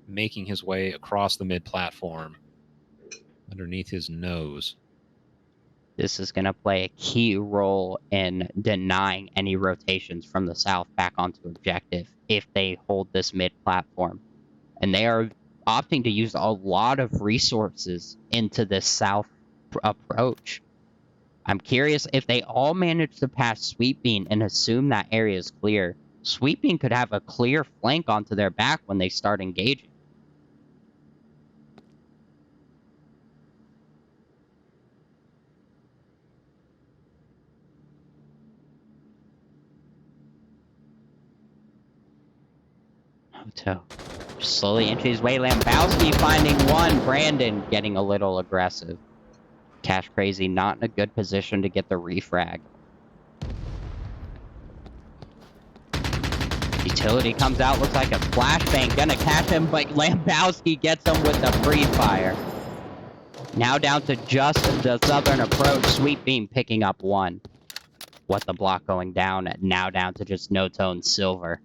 making his way across the mid-platform underneath his nose. This is going to play a key role in denying any rotations from the south back onto objective if they hold this mid-platform. And they are opting to use a lot of resources into this south approach. I'm curious if they all manage to pass Sweet Bean and assume that area is clear. Sweet Bean could have a clear flank onto their back when they start engaging. Hoto slowly inching his way. Lambowski finding one. Brandon getting a little aggressive. Cash Crazy not in a good position to get the refrag. Utility comes out, looks like a flashbang, gonna catch him, but Lambowski gets him with the free fire. Now down to just the southern approach. Sweet Beam picking up 1. What the block going down, now down to just Noto and Silver.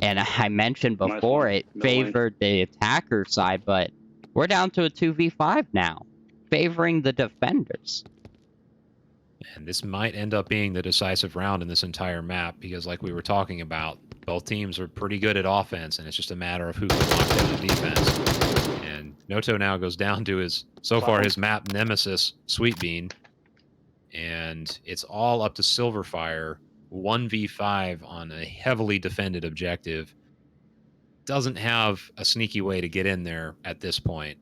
And I mentioned before it favored the attacker side, but we're down to a 2v5 now, favoring the defenders. And this might end up being the decisive round in this entire map, because like we were talking about, both teams are pretty good at offense, and it's just a matter of who can lock down the defense. And Noto now goes down to his map nemesis, Sweet Bean, and it's all up to Silverfire. 1v5 on a heavily defended objective. Doesn't have a sneaky way to get in there at this point.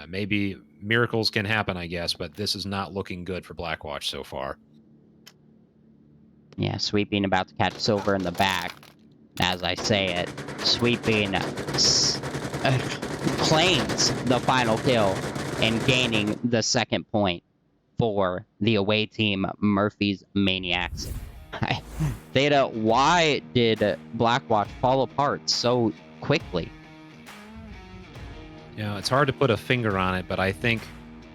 Maybe miracles can happen, I guess, but this is not looking good for Blackwatch so far. Yeah, Sweet Bean about to catch Silver in the back. As I say it, Sweet Bean claims the final kill and gaining the second point for the away team, Murphy's Maniacs. Theta, why did Blackwatch fall apart so quickly? You know, it's hard to put a finger on it, but I think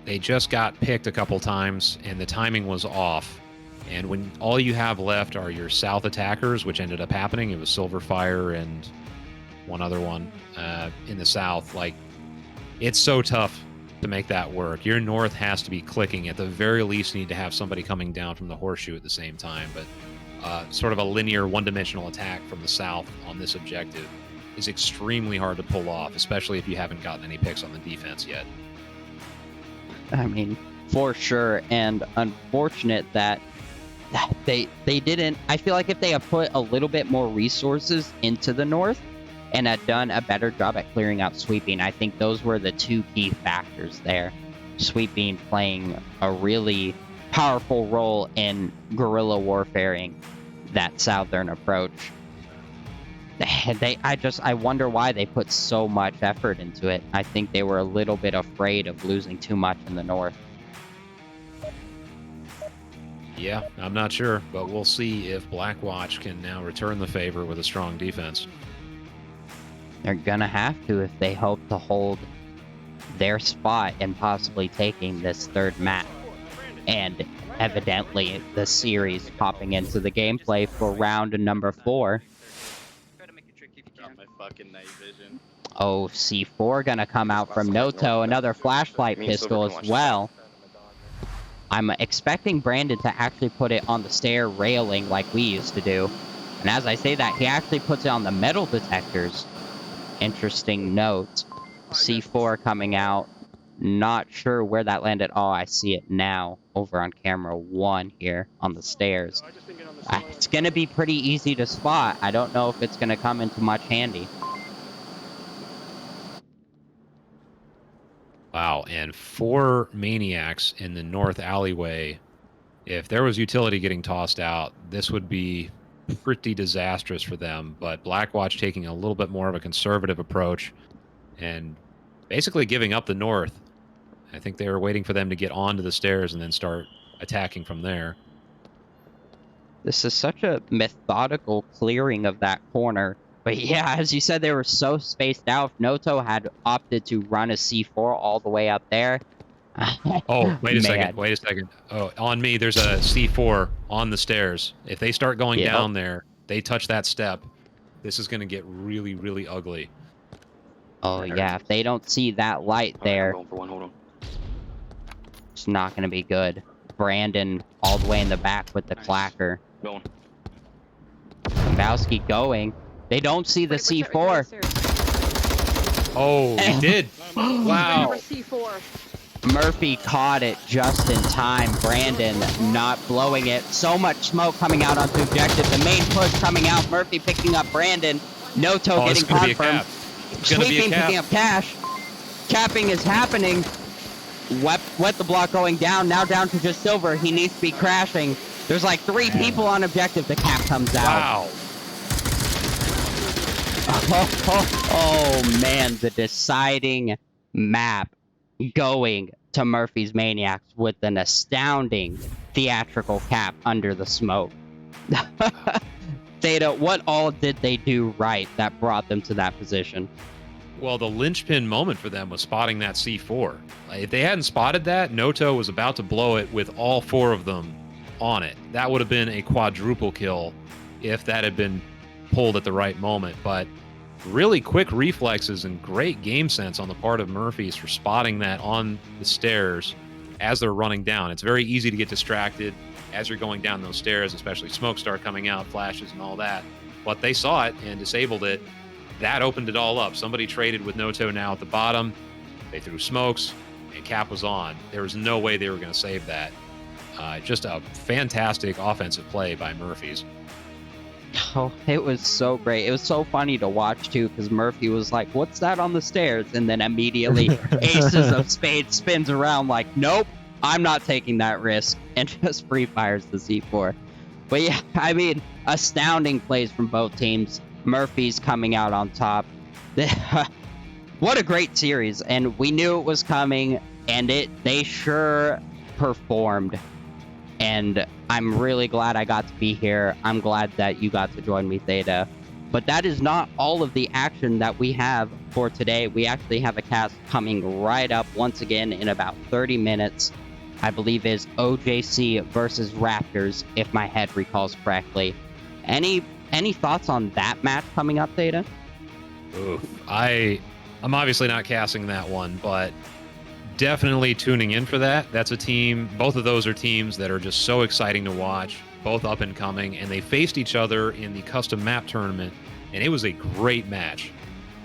they just got picked a couple times and the timing was off. And when all you have left are your south attackers, which ended up happening, it was Silverfire and one other one in the south. Like, it's so tough to make that work. Your north has to be clicking. At the very least, you need to have somebody coming down from the horseshoe at the same time. But sort of a linear one-dimensional attack from the south on this objective is extremely hard to pull off, especially if you haven't gotten any picks on the defense yet. I mean, for sure, and unfortunate that they didn't. I feel like if they had put a little bit more resources into the north and had done a better job at clearing out sweeping, I think those were the two key factors there. Sweeping playing a really powerful role in guerrilla warfaring that southern approach. I wonder why they put so much effort into it. I think they were a little bit afraid of losing too much in the north. Yeah, I'm not sure, but we'll see if Blackwatch can now return the favor with a strong defense. They're gonna have to if they hope to hold their spot and possibly taking this third map. And evidently the series popping into the gameplay for round number 4. Oh, C4 gonna come out from Noto, another flashlight pistol as well. I'm expecting Brandon to actually put it on the stair railing like we used to do. And as I say that, he actually puts it on the metal detectors. Interesting note. C4 coming out. Not sure where that landed. Oh, I see it now over on camera 1 here on the stairs. It's going to be pretty easy to spot. I don't know if it's going to come into much handy. Wow, and 4 Maniacs in the north alleyway. If there was utility getting tossed out, this would be pretty disastrous for them. But Blackwatch taking a little bit more of a conservative approach and basically giving up the north. I think they were waiting for them to get onto the stairs and then start attacking from there. This is such a methodical clearing of that corner. But yeah, as you said, they were so spaced out. If Noto had opted to run a C4 all the way up there. Oh, wait a second. Wait a second. Oh, on me, there's a C4 on the stairs. If they start going down there, they touch that step, this is going to get really, really ugly. Oh, yeah. If they don't see that light there, it's not going to be good. Brandon all the way in the back with the clacker. Kambowski going. They don't see the C4. Oh, he did. Wow. Murphy caught it just in time. Brandon not blowing it. So much smoke coming out onto objective. The main push coming out. Murphy picking up Brandon. Noto getting confirmed. Sweeping, picking up cash. Capping is happening. Wet the block going down. Now down to just Silver. He needs to be crashing. There's like 3 people on objective. The cap comes out. Wow. Oh, man, the deciding map going to Murphy's Maniacs with an astounding theatrical cap under the smoke. Theta, what all did they do right that brought them to that position? Well, the linchpin moment for them was spotting that C4. If they hadn't spotted that, Noto was about to blow it with all 4 of them on it. That would have been a quadruple kill if that had been pulled at the right moment. But really quick reflexes and great game sense on the part of Murphy's for spotting that on the stairs as they're running down. It's very easy to get distracted as you're going down those stairs, especially smoke start coming out, flashes and all that. But they saw it and disabled it. That opened it all up. Somebody traded with Noto now at the bottom. They threw smokes and cap was on. There was no way they were going to save that. Just a fantastic offensive play by Murphy's. Oh, it was so great. It was so funny to watch, too, because Murphy was like, what's that on the stairs? And then immediately Aces of Spades spins around like, nope, I'm not taking that risk, and just free fires the C4. But yeah, I mean, astounding plays from both teams. Murphy's coming out on top. What a great series, and we knew it was coming, and they sure performed. And I'm really glad I got to be here. I'm glad that you got to join me, Theta. But that is not all of the action that we have for today. We actually have a cast coming right up once again in about 30 minutes. I believe is OJC versus Raptors, if my head recalls correctly. Any thoughts on that match coming up, Theta? Oof. I'm obviously not casting that one, but definitely tuning in for that. That's a team. Both of those are teams that are just so exciting to watch. both up and coming, and they faced each other in the custom map tournament, and it was a great match.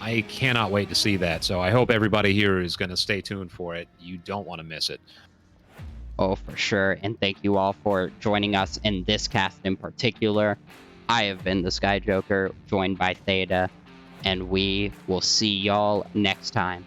I cannot wait to see that, so I hope everybody here is going to stay tuned for it. You don't want to miss it. Oh, for sure. And thank you all for joining us in this cast in particular. I have been the TheSkyJoker, joined by Theta, and we will see y'all next time.